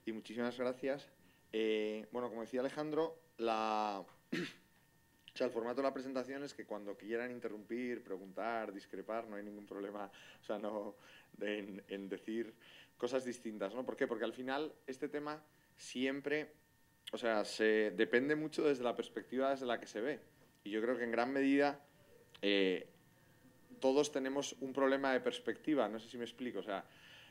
y muchísimas gracias. Bueno, como decía Alejandro, o sea, el formato de la presentación es que cuando quieran interrumpir, preguntar, discrepar, no hay ningún problema, o sea, en decir cosas distintas, ¿no? ¿Por qué? Porque al final este tema siempre, o sea, depende mucho desde la perspectiva desde la que se ve. Y yo creo que en gran medida todos tenemos un problema de perspectiva, no sé si me explico, o sea,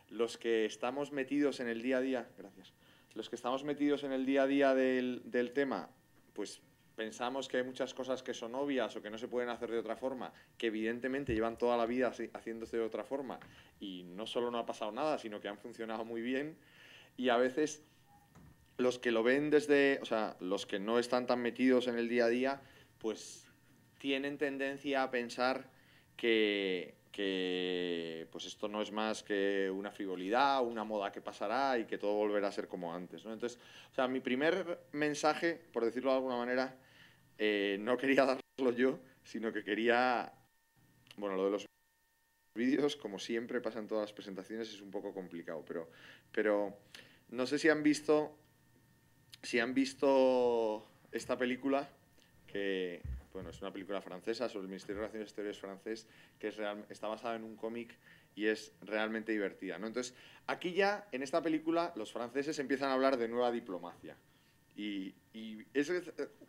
los que estamos metidos en el día a día, gracias, los que estamos metidos en el día a día del tema, pues pensamos que hay muchas cosas que son obvias o que no se pueden hacer de otra forma, que evidentemente llevan toda la vida haciéndose de otra forma y no solo no ha pasado nada, sino que han funcionado muy bien, y a veces los que lo ven desde, o sea, los que no están tan metidos en el día a día, pues tienen tendencia a pensar que pues esto no es más que una frivolidad, una moda que pasará y que todo volverá a ser como antes, ¿no? Entonces, o sea, mi primer mensaje, por decirlo de alguna manera, no quería darlo yo, sino que quería, bueno, lo de los vídeos, como siempre pasa en todas las presentaciones, es un poco complicado, pero no sé si han visto esta película, que bueno, es una película francesa sobre el Ministerio de Relaciones Exteriores francés, que está basada en un cómic y es realmente divertida, ¿no? Entonces, aquí ya, en esta película, los franceses empiezan a hablar de nueva diplomacia. Y es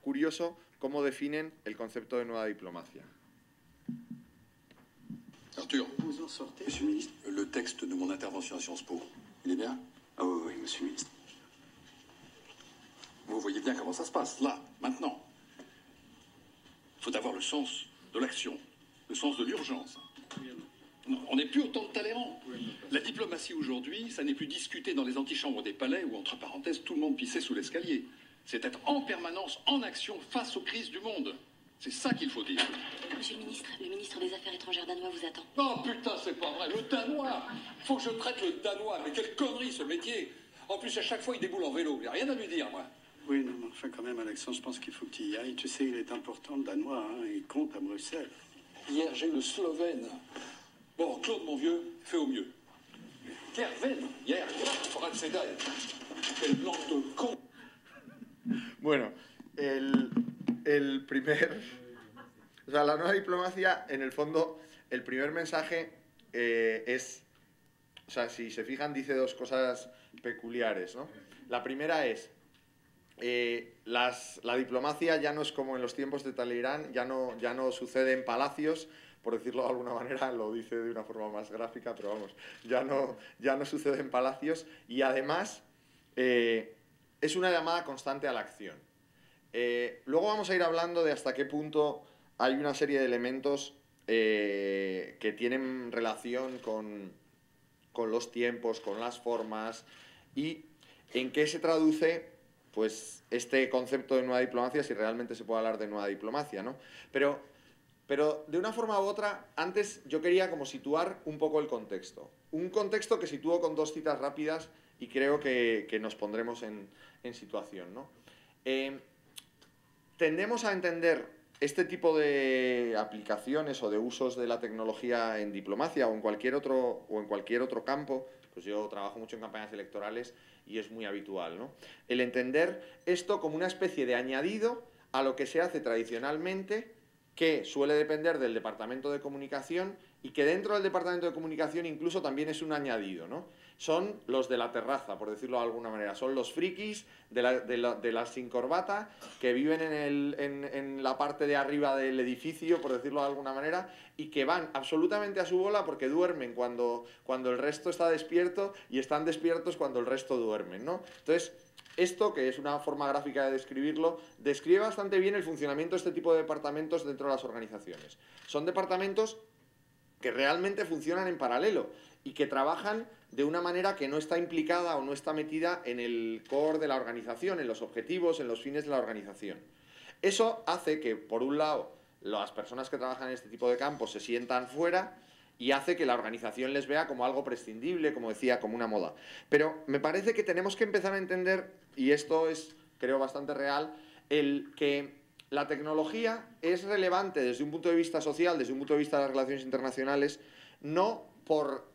curioso cómo definen el concepto de nueva diplomacia. Arthur, vous en sortez, monsieur le ministre. Le texte de mon intervention à Sciences Po, il est bien? Ah oui, oui, monsieur le ministre. Vous voyez bien comment ça se passe, là, maintenant. Il faut avoir le sens de l'action, le sens de l'urgence. Non, on n'est plus autant de Talleyrand. La diplomatie aujourd'hui, ça n'est plus discuté dans les antichambres des palais où, entre parenthèses, tout le monde pissait sous l'escalier. C'est être en permanence en action face aux crises du monde. C'est ça qu'il faut dire. Monsieur le ministre des Affaires étrangères danois vous attend. Non, putain, c'est pas vrai. Le danois. Faut que je traite le danois. Mais quelle connerie, ce métier. En plus, à chaque fois, il déboule en vélo. Il n'y a rien à lui dire, moi. Oui, non, mais enfin, quand même, Alexandre, je pense qu'il faut que tu y ailles. Tu sais, il est important, le Danois, hein, il compte à Bruxelles. Hier, j'ai eu le Slovène. Bon, Claude, mon vieux, fais au mieux. Kerven, hier, Forat Sedal. Quel blanc de con. Bueno, el primer... O sea, la nueva diplomacia, en el fondo, el primer mensaje es... O sea, si se fijan, dice dos cosas peculiares, ¿no? La primera es... la diplomacia ya no es como en los tiempos de Talleyrand, ya no sucede en palacios, por decirlo de alguna manera, lo dice de una forma más gráfica, pero vamos, ya no sucede en palacios, y además es una llamada constante a la acción. Luego vamos a ir hablando de hasta qué punto hay una serie de elementos que tienen relación con los tiempos, con las formas, y en qué se traduce pues este concepto de nueva diplomacia, si realmente se puede hablar de nueva diplomacia, ¿no? Pero de una forma u otra, antes yo quería como situar un poco el contexto. Un contexto que sitúo con dos citas rápidas y creo que nos pondremos en situación, ¿no? Tendemos a entender este tipo de aplicaciones o de usos de la tecnología en diplomacia o en cualquier otro campo. Pues yo trabajo mucho en campañas electorales y es muy habitual, ¿no? El entender esto como una especie de añadido a lo que se hace tradicionalmente, que suele depender del Departamento de Comunicación y que dentro del Departamento de Comunicación incluso también es un añadido, ¿no? Son los de la terraza, por decirlo de alguna manera. Son los frikis de la sin corbata que viven en la parte de arriba del edificio, por decirlo de alguna manera, y que van absolutamente a su bola porque duermen cuando el resto está despierto y están despiertos cuando el resto duermen, ¿no? Entonces, esto, que es una forma gráfica de describirlo, describe bastante bien el funcionamiento de este tipo de departamentos dentro de las organizaciones. Son departamentos que realmente funcionan en paralelo y que trabajan de una manera que no está implicada o no está metida en el core de la organización, en los objetivos, en los fines de la organización. Eso hace que, por un lado, las personas que trabajan en este tipo de campos se sientan fuera y hace que la organización les vea como algo prescindible, como decía, como una moda. Pero me parece que tenemos que empezar a entender, y esto es, creo, bastante real, el que la tecnología es relevante desde un punto de vista social, desde un punto de vista de las relaciones internacionales, no por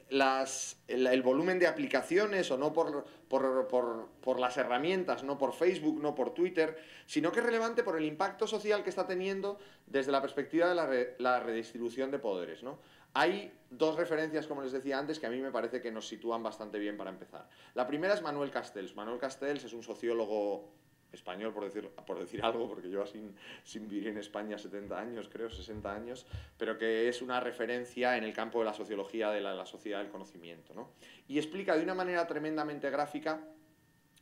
el volumen de aplicaciones o no por las herramientas, no por Facebook, no por Twitter, sino que es relevante por el impacto social que está teniendo desde la perspectiva de la redistribución de poderes, ¿no? Hay dos referencias, como les decía antes, que a mí me parece que nos sitúan bastante bien para empezar. La primera es Manuel Castells. Manuel Castells es un sociólogo español, por decir algo, porque lleva sin vivir en España 70 años, creo, 60 años, pero que es una referencia en el campo de la sociología de la sociedad del conocimiento, ¿no? Y explica de una manera tremendamente gráfica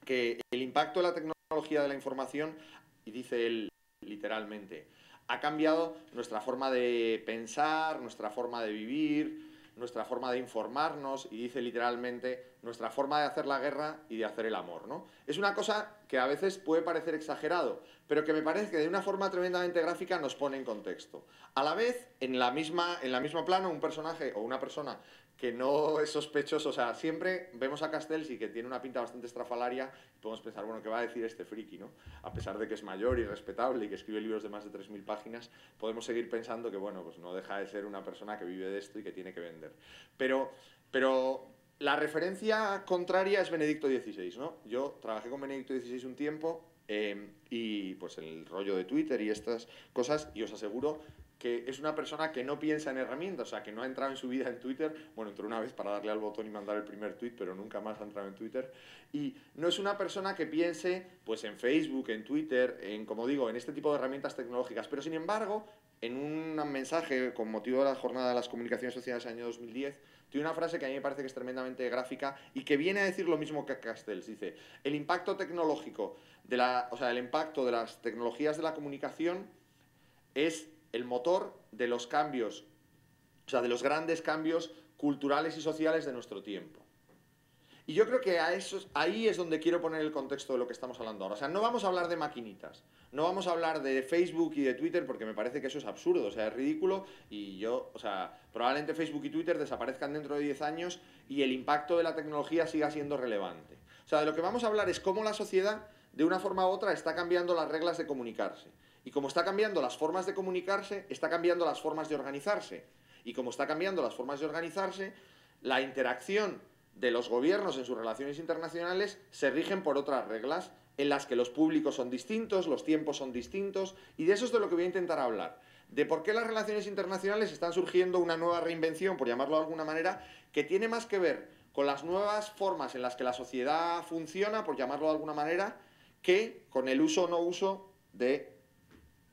que el impacto de la tecnología de la información, y dice él literalmente, ha cambiado nuestra forma de pensar, nuestra forma de vivir, nuestra forma de informarnos, y dice literalmente nuestra forma de hacer la guerra y de hacer el amor, ¿no? Es una cosa que a veces puede parecer exagerado, pero que me parece que de una forma tremendamente gráfica nos pone en contexto. A la vez, en la misma plano, un personaje o una persona que no es sospechoso, o sea, siempre vemos a Castells y que tiene una pinta bastante estrafalaria y podemos pensar, bueno, ¿qué va a decir este friki, no? A pesar de que es mayor y respetable y que escribe libros de más de 3.000 páginas, podemos seguir pensando que, bueno, pues no deja de ser una persona que vive de esto y que tiene que vender. Pero la referencia contraria es Benedicto XVI, ¿no? Yo trabajé con Benedicto XVI un tiempo y pues el rollo de Twitter y estas cosas, y os aseguro que es una persona que no piensa en herramientas, o sea, que no ha entrado en su vida en Twitter, bueno, entró una vez para darle al botón y mandar el primer tweet, pero nunca más ha entrado en Twitter, y no es una persona que piense pues en Facebook, en Twitter, como digo, en este tipo de herramientas tecnológicas, pero sin embargo, en un mensaje con motivo de la Jornada de las Comunicaciones Sociales del año 2010, tiene una frase que a mí me parece que es tremendamente gráfica y que viene a decir lo mismo que Castells. Dice, el impacto tecnológico, el impacto de las tecnologías de la comunicación es el motor de los cambios, o sea, de los grandes cambios culturales y sociales de nuestro tiempo. Y yo creo que ahí es donde quiero poner el contexto de lo que estamos hablando ahora. O sea, no vamos a hablar de maquinitas, no vamos a hablar de Facebook y de Twitter porque me parece que eso es absurdo, o sea, es ridículo y probablemente Facebook y Twitter desaparezcan dentro de 10 años y el impacto de la tecnología siga siendo relevante. O sea, de lo que vamos a hablar es cómo la sociedad, de una forma u otra, está cambiando las reglas de comunicarse. Y como está cambiando las formas de comunicarse, está cambiando las formas de organizarse. Y como está cambiando las formas de organizarse, la interacción de los gobiernos en sus relaciones internacionales se rigen por otras reglas en las que los públicos son distintos, los tiempos son distintos, y de eso es de lo que voy a intentar hablar. De por qué las relaciones internacionales están surgiendo una nueva reinvención, por llamarlo de alguna manera, que tiene más que ver con las nuevas formas en las que la sociedad funciona, por llamarlo de alguna manera, que con el uso o no uso de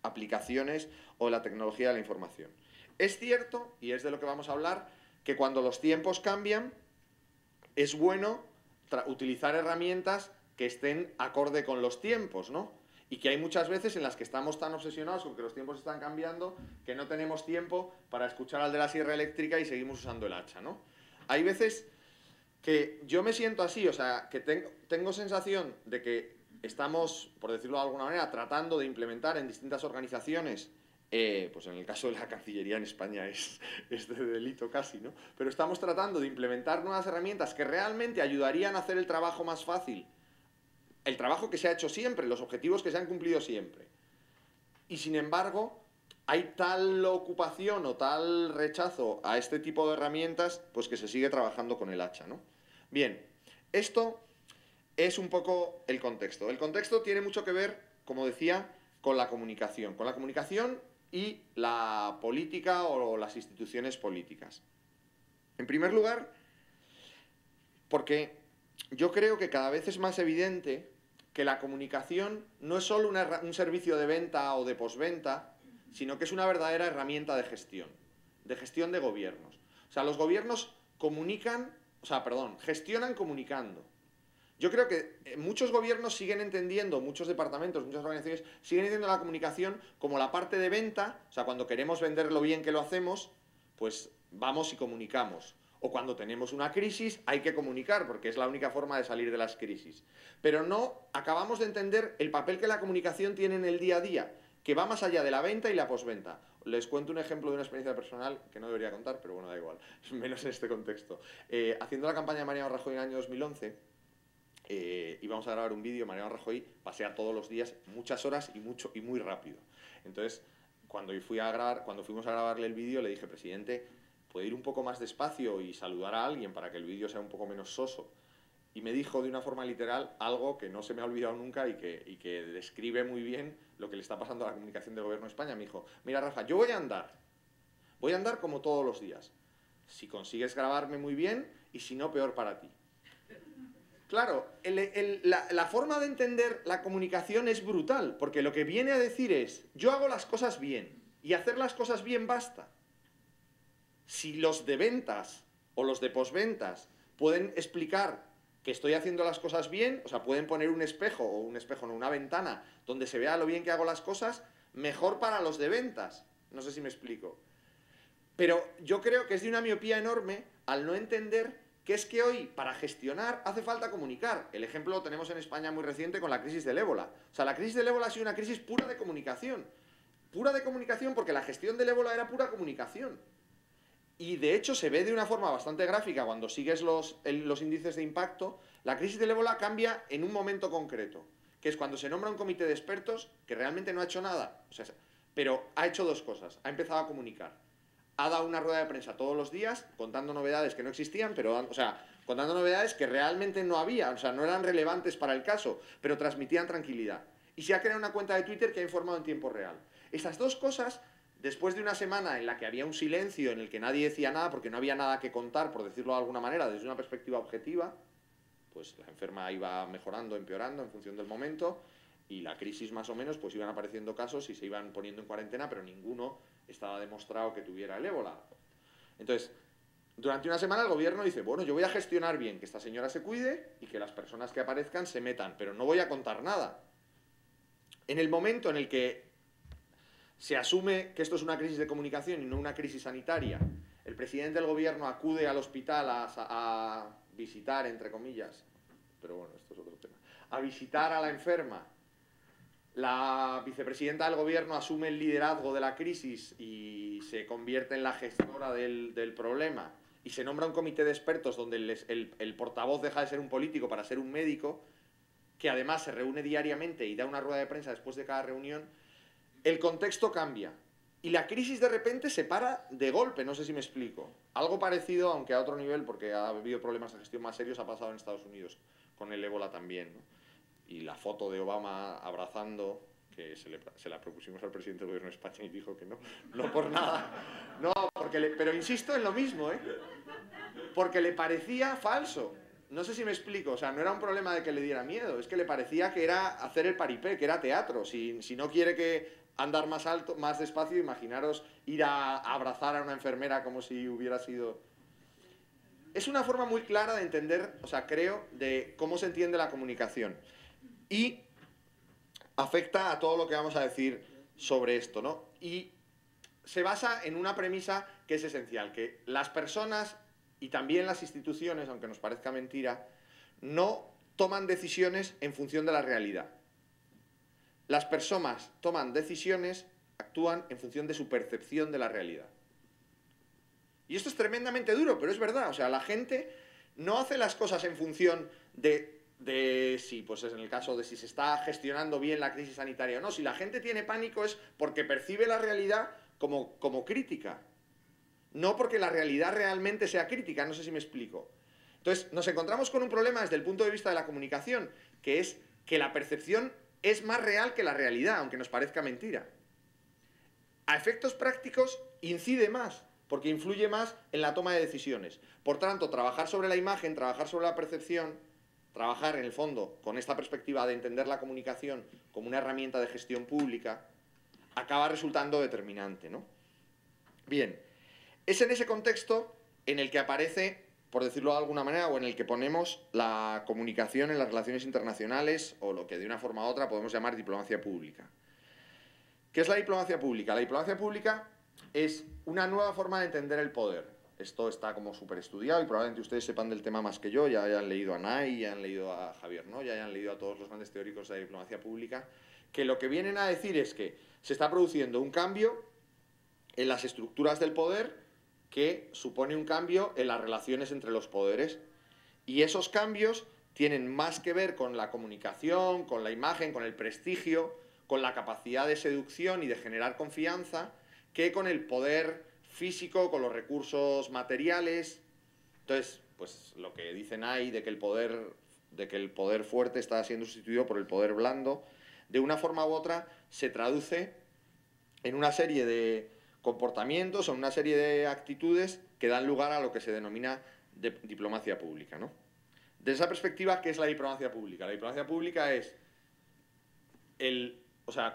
aplicaciones o de la tecnología de la información. Es cierto, y es de lo que vamos a hablar, que cuando los tiempos cambian, es bueno utilizar herramientas que estén acorde con los tiempos, ¿no? Y que hay muchas veces en las que estamos tan obsesionados con que los tiempos están cambiando que no tenemos tiempo para escuchar al de la sierra eléctrica y seguimos usando el hacha, ¿no? Hay veces que yo me siento así, o sea, que tengo sensación de que estamos, por decirlo de alguna manera, tratando de implementar en distintas organizaciones, pues en el caso de la Cancillería en España es de delito casi, ¿no? Pero estamos tratando de implementar nuevas herramientas que realmente ayudarían a hacer el trabajo más fácil, el trabajo que se ha hecho siempre, los objetivos que se han cumplido siempre. Y sin embargo, hay tal ocupación o tal rechazo a este tipo de herramientas, pues que se sigue trabajando con el hacha, ¿no? Bien, esto es un poco el contexto. El contexto tiene mucho que ver, como decía, con la comunicación y la política o las instituciones políticas. En primer lugar, porque yo creo que cada vez es más evidente que la comunicación no es solo un servicio de venta o de postventa, sino que es una verdadera herramienta de gestión de gobiernos. O sea, los gobiernos gestionan comunicando. Yo creo que muchos gobiernos siguen entendiendo, muchos departamentos, muchas organizaciones siguen entendiendo la comunicación como la parte de venta, o sea, cuando queremos vender lo bien que lo hacemos, pues vamos y comunicamos. O cuando tenemos una crisis hay que comunicar, porque es la única forma de salir de las crisis. Pero no acabamos de entender el papel que la comunicación tiene en el día a día, que va más allá de la venta y la posventa. Les cuento un ejemplo de una experiencia personal que no debería contar, pero bueno, da igual, menos en este contexto. Haciendo la campaña de Mariano Rajoy en el año 2011, íbamos a grabar un vídeo. Mariano Rajoy pasea todos los días muchas horas y muy rápido. Entonces, cuando fuimos a grabarle el vídeo, le dije, presidente, puede ir un poco más despacio y saludar a alguien para que el vídeo sea un poco menos soso. Y me dijo de una forma literal algo que no se me ha olvidado nunca y que describe muy bien lo que le está pasando a la comunicación del gobierno de España. Me dijo, mira Rafa, yo voy a andar como todos los días. Si consigues grabarme muy bien y si no, peor para ti. Claro, la forma de entender la comunicación es brutal, porque lo que viene a decir es, yo hago las cosas bien, y hacer las cosas bien basta. Si los de ventas o los de posventas pueden explicar que estoy haciendo las cosas bien, o sea, pueden poner un espejo, o un espejo, no, una ventana, donde se vea lo bien que hago las cosas, mejor para los de ventas. No sé si me explico. Pero yo creo que es de una miopía enorme al no entender que es que hoy, para gestionar, hace falta comunicar. El ejemplo lo tenemos en España muy reciente con la crisis del ébola. O sea, la crisis del ébola ha sido una crisis pura de comunicación. Pura de comunicación porque la gestión del ébola era pura comunicación. Y de hecho se ve de una forma bastante gráfica cuando sigues los índices de impacto. La crisis del ébola cambia en un momento concreto, que es cuando se nombra un comité de expertos que realmente no ha hecho nada, o sea, pero ha hecho dos cosas. Ha empezado a comunicar. Ha dado una rueda de prensa todos los días contando novedades que no existían, pero, o sea, contando novedades que realmente no había, o sea, no eran relevantes para el caso, pero transmitían tranquilidad. Y se ha creado una cuenta de Twitter que ha informado en tiempo real. Estas dos cosas, después de una semana en la que había un silencio, en el que nadie decía nada porque no había nada que contar, por decirlo de alguna manera, desde una perspectiva objetiva, pues la enferma iba mejorando, empeorando en función del momento, y la crisis más o menos, pues iban apareciendo casos y se iban poniendo en cuarentena, pero ninguno estaba demostrado que tuviera el ébola. Entonces, durante una semana el gobierno dice, bueno, yo voy a gestionar bien que esta señora se cuide y que las personas que aparezcan se metan, pero no voy a contar nada. En el momento en el que se asume que esto es una crisis de comunicación y no una crisis sanitaria, el presidente del gobierno acude al hospital a visitar, entre comillas, pero bueno, esto es otro tema, a visitar a la enferma. La vicepresidenta del gobierno asume el liderazgo de la crisis y se convierte en la gestora del problema, y se nombra un comité de expertos donde el portavoz deja de ser un político para ser un médico, que además se reúne diariamente y da una rueda de prensa después de cada reunión. El contexto cambia y la crisis de repente se para de golpe, no sé si me explico. Algo parecido, aunque a otro nivel, porque ha habido problemas de gestión más serios, ha pasado en Estados Unidos, con el ébola también, ¿no? Y la foto de Obama abrazando, que se la propusimos al presidente del gobierno de España y dijo que no, no por nada. No, pero insisto en lo mismo, ¿eh? Porque le parecía falso. No sé si me explico, o sea, no era un problema de que le diera miedo, es que le parecía que era hacer el paripé, que era teatro. Si no quiere que andar más alto, más despacio, imaginaros ir a abrazar a una enfermera como si hubiera sido... Es una forma muy clara de entender, o sea, creo, de cómo se entiende la comunicación. Y afecta a todo lo que vamos a decir sobre esto, ¿no? Y se basa en una premisa que es esencial, que las personas y también las instituciones, aunque nos parezca mentira, no toman decisiones en función de la realidad. Las personas toman decisiones, actúan en función de su percepción de la realidad. Y esto es tremendamente duro, pero es verdad. O sea, la gente no hace las cosas en función de si, pues es en el caso de si se está gestionando bien la crisis sanitaria o no. Si la gente tiene pánico es porque percibe la realidad como crítica. No porque la realidad realmente sea crítica, no sé si me explico. Entonces, nos encontramos con un problema desde el punto de vista de la comunicación, que es que la percepción es más real que la realidad, aunque nos parezca mentira. A efectos prácticos incide más, porque influye más en la toma de decisiones. Por tanto, trabajar sobre la imagen, trabajar sobre la percepción, trabajar en el fondo con esta perspectiva de entender la comunicación como una herramienta de gestión pública, acaba resultando determinante, ¿no? Bien, es en ese contexto en el que aparece, por decirlo de alguna manera, o en el que ponemos la comunicación en las relaciones internacionales, o lo que de una forma u otra podemos llamar diplomacia pública. ¿Qué es la diplomacia pública? La diplomacia pública es una nueva forma de entender el poder. Esto está como súper estudiado y probablemente ustedes sepan del tema más que yo, ya hayan leído a Nay, ya han leído a Javier Noya, ya hayan leído a todos los grandes teóricos de la diplomacia pública, que lo que vienen a decir es que se está produciendo un cambio en las estructuras del poder que supone un cambio en las relaciones entre los poderes. Y esos cambios tienen más que ver con la comunicación, con la imagen, con el prestigio, con la capacidad de seducción y de generar confianza, que con el poder físico, con los recursos materiales. Entonces, pues lo que dicen ahí de que el poder fuerte está siendo sustituido por el poder blando, de una forma u otra se traduce en una serie de comportamientos o en una serie de actitudes que dan lugar a lo que se denomina diplomacia pública, ¿no? Desde esa perspectiva, ¿qué es la diplomacia pública? La diplomacia pública es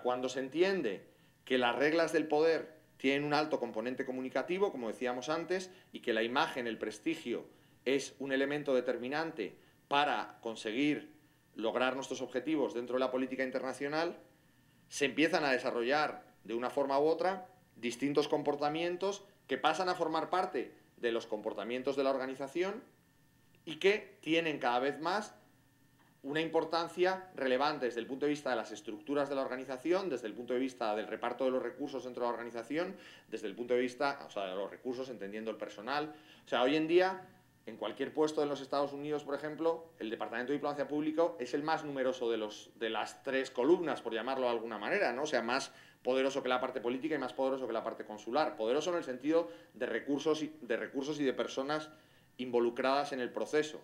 cuando se entiende que las reglas del poder tienen un alto componente comunicativo, como decíamos antes, y que la imagen, el prestigio, es un elemento determinante para conseguir lograr nuestros objetivos dentro de la política internacional, se empiezan a desarrollar de una forma u otra distintos comportamientos que pasan a formar parte de los comportamientos de la organización y que tienen cada vez más una importancia relevante desde el punto de vista de las estructuras de la organización, desde el punto de vista del reparto de los recursos dentro de la organización, desde el punto de vista, de los recursos, entendiendo el personal. Hoy en día, en cualquier puesto en los Estados Unidos, por ejemplo, el Departamento de Diplomacia Pública es el más numeroso de las tres columnas, por llamarlo de alguna manera, ¿no? Más poderoso que la parte política y más poderoso que la parte consular. Poderoso en el sentido de recursos y de personas involucradas en el proceso.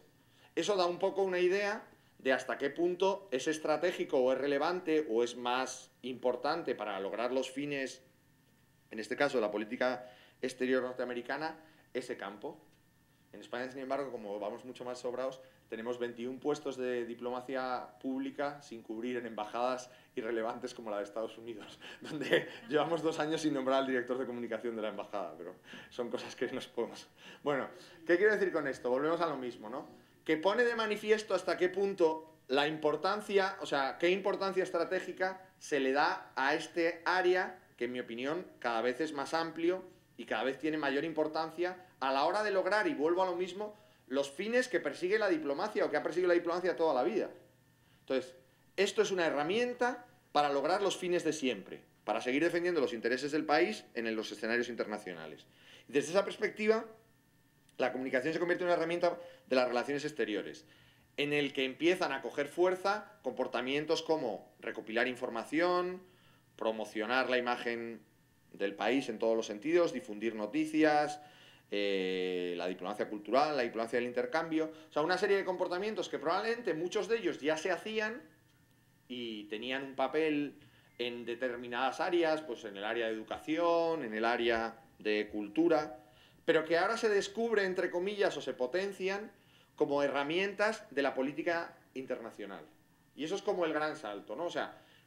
Eso da un poco una idea de hasta qué punto es estratégico o es relevante o es más importante para lograr los fines, en este caso de la política exterior norteamericana, ese campo. En España, sin embargo, como vamos mucho más sobrados, tenemos 21 puestos de diplomacia pública sin cubrir en embajadas irrelevantes como la de Estados Unidos, donde llevamos 2 años sin nombrar al director de comunicación de la embajada, pero son cosas que nos podemos... Bueno, ¿qué quiero decir con esto? Volvemos a lo mismo, ¿no? Que pone de manifiesto hasta qué punto la importancia, qué importancia estratégica se le da a este área, que en mi opinión cada vez es más amplio y cada vez tiene mayor importancia a la hora de lograr, y vuelvo a lo mismo, los fines que persigue la diplomacia o que ha perseguido la diplomacia toda la vida. Entonces, esto es una herramienta para lograr los fines de siempre, para seguir defendiendo los intereses del país en los escenarios internacionales. Y desde esa perspectiva, la comunicación se convierte en una herramienta de las relaciones exteriores, en el que empiezan a coger fuerza comportamientos como recopilar información, promocionar la imagen del país en todos los sentidos, difundir noticias, la diplomacia cultural, la diplomacia del intercambio, una serie de comportamientos que probablemente muchos de ellos ya se hacían y tenían un papel en determinadas áreas, pues en el área de educación, en el área de cultura, pero que ahora se descubre, entre comillas, o se potencian como herramientas de la política internacional. Y eso es como el gran salto, ¿no?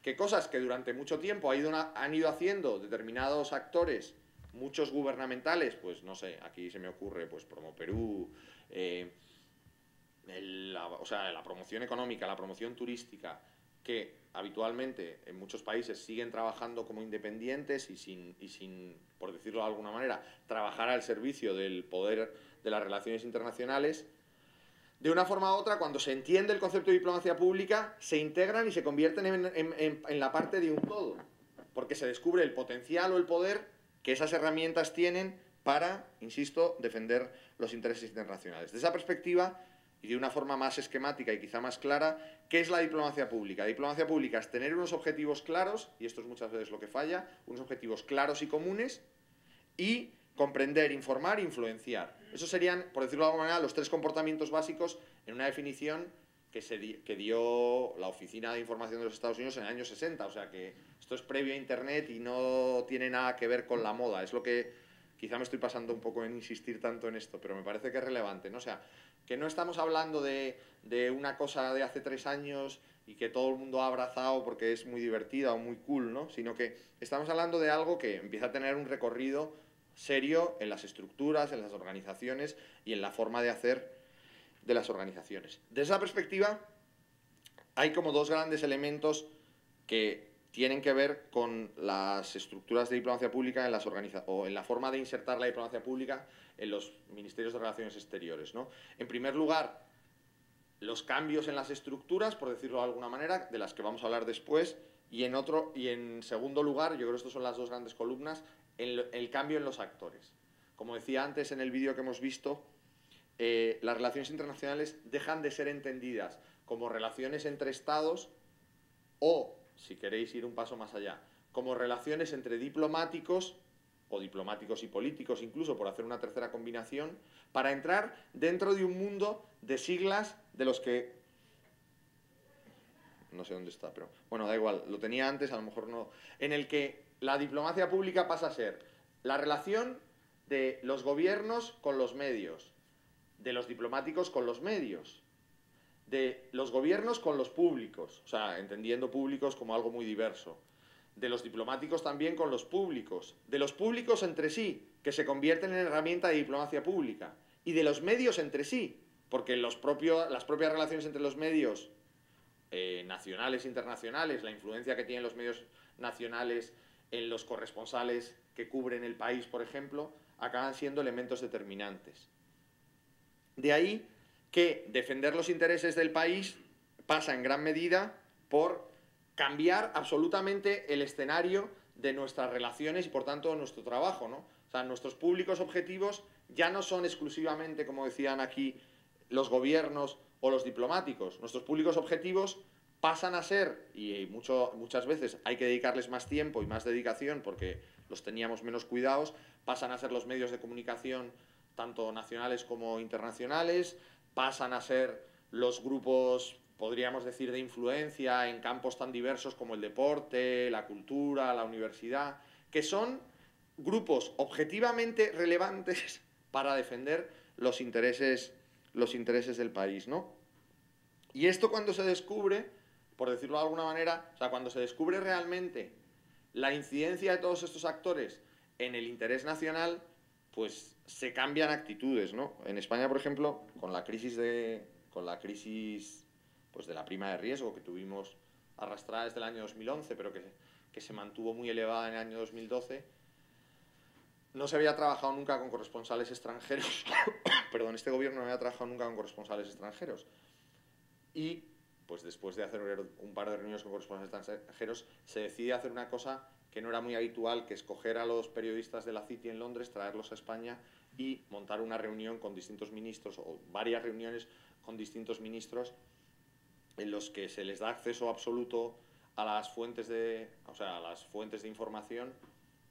Que cosas que durante mucho tiempo han ido haciendo determinados actores, muchos gubernamentales, pues no sé, aquí se me ocurre, pues Promo Perú, la promoción económica, la promoción turística, que habitualmente en muchos países siguen trabajando como independientes y sin, por decirlo de alguna manera, trabajar al servicio del poder de las relaciones internacionales. De una forma u otra, cuando se entiende el concepto de diplomacia pública, se integran y se convierten en la parte de un todo, porque se descubre el potencial o el poder que esas herramientas tienen para, insisto, defender los intereses internacionales. Desde esa perspectiva, y de una forma más esquemática y quizá más clara, ¿qué es la diplomacia pública? La diplomacia pública es tener unos objetivos claros, y esto es muchas veces lo que falla, unos objetivos claros y comunes, y comprender, informar e influenciar. Esos serían, por decirlo de alguna manera, los 3 comportamientos básicos en una definición que dio la Oficina de Información de los Estados Unidos en el año 60. Que esto es previo a Internet y no tiene nada que ver con la moda. Es lo que quizá me estoy pasando un poco en insistir tanto en esto, pero me parece que es relevante, ¿no? Que no estamos hablando de una cosa de hace 3 años y que todo el mundo ha abrazado porque es muy divertida o muy cool, ¿no? Sino que estamos hablando de algo que empieza a tener un recorrido serio en las estructuras, en las organizaciones y en la forma de hacer de las organizaciones. Desde esa perspectiva, hay como 2 grandes elementos que tienen que ver con las estructuras de diplomacia pública o en la forma de insertar la diplomacia pública en los ministerios de Relaciones Exteriores, ¿no? En primer lugar, los cambios en las estructuras, por decirlo de alguna manera, de las que vamos a hablar después, y en segundo lugar, yo creo que estas son las 2 grandes columnas, el cambio en los actores. Como decía antes en el vídeo que hemos visto, las relaciones internacionales dejan de ser entendidas como relaciones entre estados o, si queréis ir un paso más allá, como relaciones entre diplomáticos o diplomáticos y políticos incluso, por hacer una tercera combinación, para entrar dentro de un mundo de siglas de los que... No sé dónde está, pero bueno, da igual, lo tenía antes, a lo mejor no... En el que la diplomacia pública pasa a ser la relación de los gobiernos con los medios, de los diplomáticos con los medios, de los gobiernos con los públicos, o sea, entendiendo públicos como algo muy diverso, de los diplomáticos también con los públicos, de los públicos entre sí, que se convierten en herramienta de diplomacia pública, y de los medios entre sí, porque las propias relaciones entre los medios nacionales e internacionales, la influencia que tienen los medios nacionales en los corresponsales que cubren el país, por ejemplo, acaban siendo elementos determinantes. De ahí que defender los intereses del país pasa en gran medida por cambiar absolutamente el escenario de nuestras relaciones y, por tanto, de nuestro trabajo, ¿no? O sea, nuestros públicos objetivos ya no son exclusivamente, como decían aquí, los gobiernos o los diplomáticos. Nuestros públicos objetivos pasan a ser, y muchas veces hay que dedicarles más tiempo y más dedicación porque los teníamos menos cuidados, pasan a ser los medios de comunicación tanto nacionales como internacionales, pasan a ser los grupos, podríamos decir, de influencia en campos tan diversos como el deporte, la cultura, la universidad, que son grupos objetivamente relevantes para defender los intereses del país, ¿no? Y esto cuando se descubre, por decirlo de alguna manera, o sea, cuando se descubre realmente la incidencia de todos estos actores en el interés nacional, pues se cambian actitudes, ¿no? En España, por ejemplo, con la crisis pues de la prima de riesgo que tuvimos arrastrada desde el año 2011, pero que se mantuvo muy elevada en el año 2012, no se había trabajado nunca con corresponsales extranjeros. Perdón, este gobierno no había trabajado nunca con corresponsales extranjeros. Y, pues después de hacer un par de reuniones con corresponsales extranjeros, se decide hacer una cosa que no era muy habitual, que es coger a los periodistas de la City en Londres, traerlos a España y montar una reunión con distintos ministros, o varias reuniones con distintos ministros, en los que se les da acceso absoluto a las fuentes de información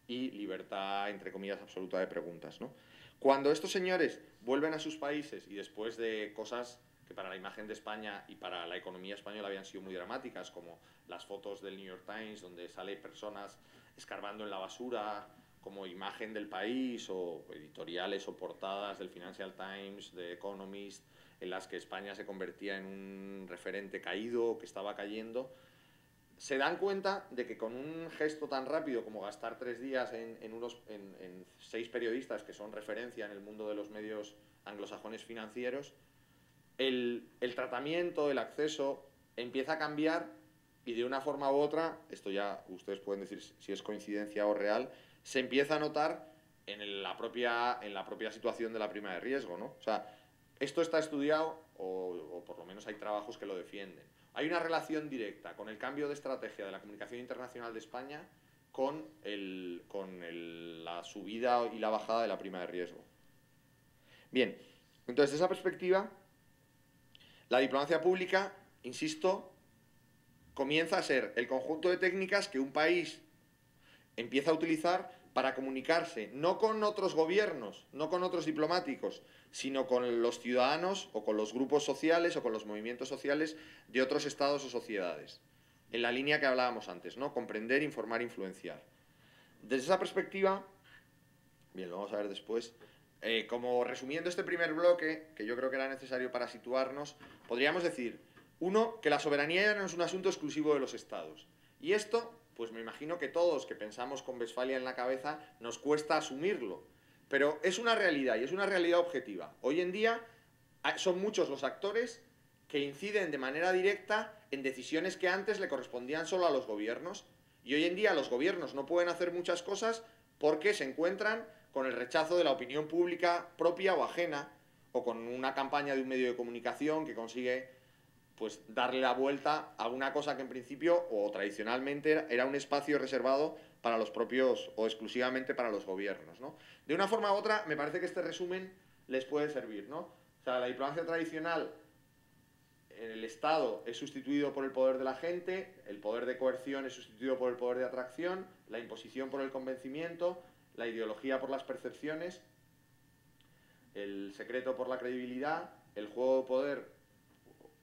y libertad, entre comillas, absoluta de preguntas, ¿no? Cuando estos señores vuelven a sus países y después de cosas que para la imagen de España y para la economía española habían sido muy dramáticas, como las fotos del New York Times, donde sale personas escarbando en la basura como imagen del país, o editoriales o portadas del Financial Times, de Economist, en las que España se convertía en un referente caído, que estaba cayendo, se dan cuenta de que con un gesto tan rápido como gastar 3 días en 6 periodistas que son referencia en el mundo de los medios anglosajones financieros, el tratamiento, el acceso empieza a cambiar, y de una forma u otra, esto ya ustedes pueden decir si es coincidencia o real, se empieza a notar en la propia situación de la prima de riesgo, ¿no? O sea, esto está estudiado, o por lo menos hay trabajos que lo defienden. Hay una relación directa con el cambio de estrategia de la comunicación internacional de España con la subida y la bajada de la prima de riesgo. Bien, entonces, desde esa perspectiva, la diplomacia pública, insisto, comienza a ser el conjunto de técnicas que un país empieza a utilizar para comunicarse, no con otros gobiernos, no con otros diplomáticos, sino con los ciudadanos o con los grupos sociales o con los movimientos sociales de otros estados o sociedades. En la línea que hablábamos antes, ¿no? Comprender, informar, influenciar. Desde esa perspectiva, bien, lo vamos a ver después, como resumiendo este primer bloque, que yo creo que era necesario para situarnos, podríamos decir, uno, que la soberanía ya no es un asunto exclusivo de los estados. Y esto, pues me imagino que todos que pensamos con Westfalia en la cabeza nos cuesta asumirlo. Pero es una realidad, y es una realidad objetiva. Hoy en día son muchos los actores que inciden de manera directa en decisiones que antes le correspondían solo a los gobiernos. Y hoy en día los gobiernos no pueden hacer muchas cosas porque se encuentran con el rechazo de la opinión pública propia o ajena, o con una campaña de un medio de comunicación que consigue, pues, darle la vuelta a una cosa que en principio o tradicionalmente era un espacio reservado para los propios o exclusivamente para los gobiernos, ¿no? De una forma u otra, me parece que este resumen les puede servir, ¿no? O sea, la diplomacia tradicional en el Estado es sustituido por el poder de la gente, el poder de coerción es sustituido por el poder de atracción, la imposición por el convencimiento, la ideología por las percepciones, el secreto por la credibilidad, el juego de poder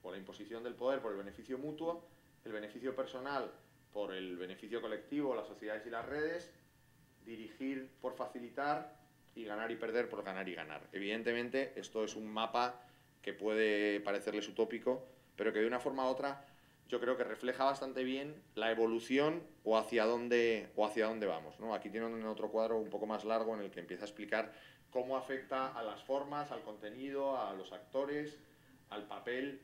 o la imposición del poder por el beneficio mutuo, el beneficio personal por el beneficio colectivo, las sociedades y las redes, dirigir por facilitar y ganar y perder por ganar y ganar. Evidentemente, esto es un mapa que puede parecerles utópico, pero que de una forma u otra yo creo que refleja bastante bien la evolución o hacia dónde vamos, ¿no? Aquí tienen otro cuadro un poco más largo en el que empieza a explicar cómo afecta a las formas, al contenido, a los actores, al papel,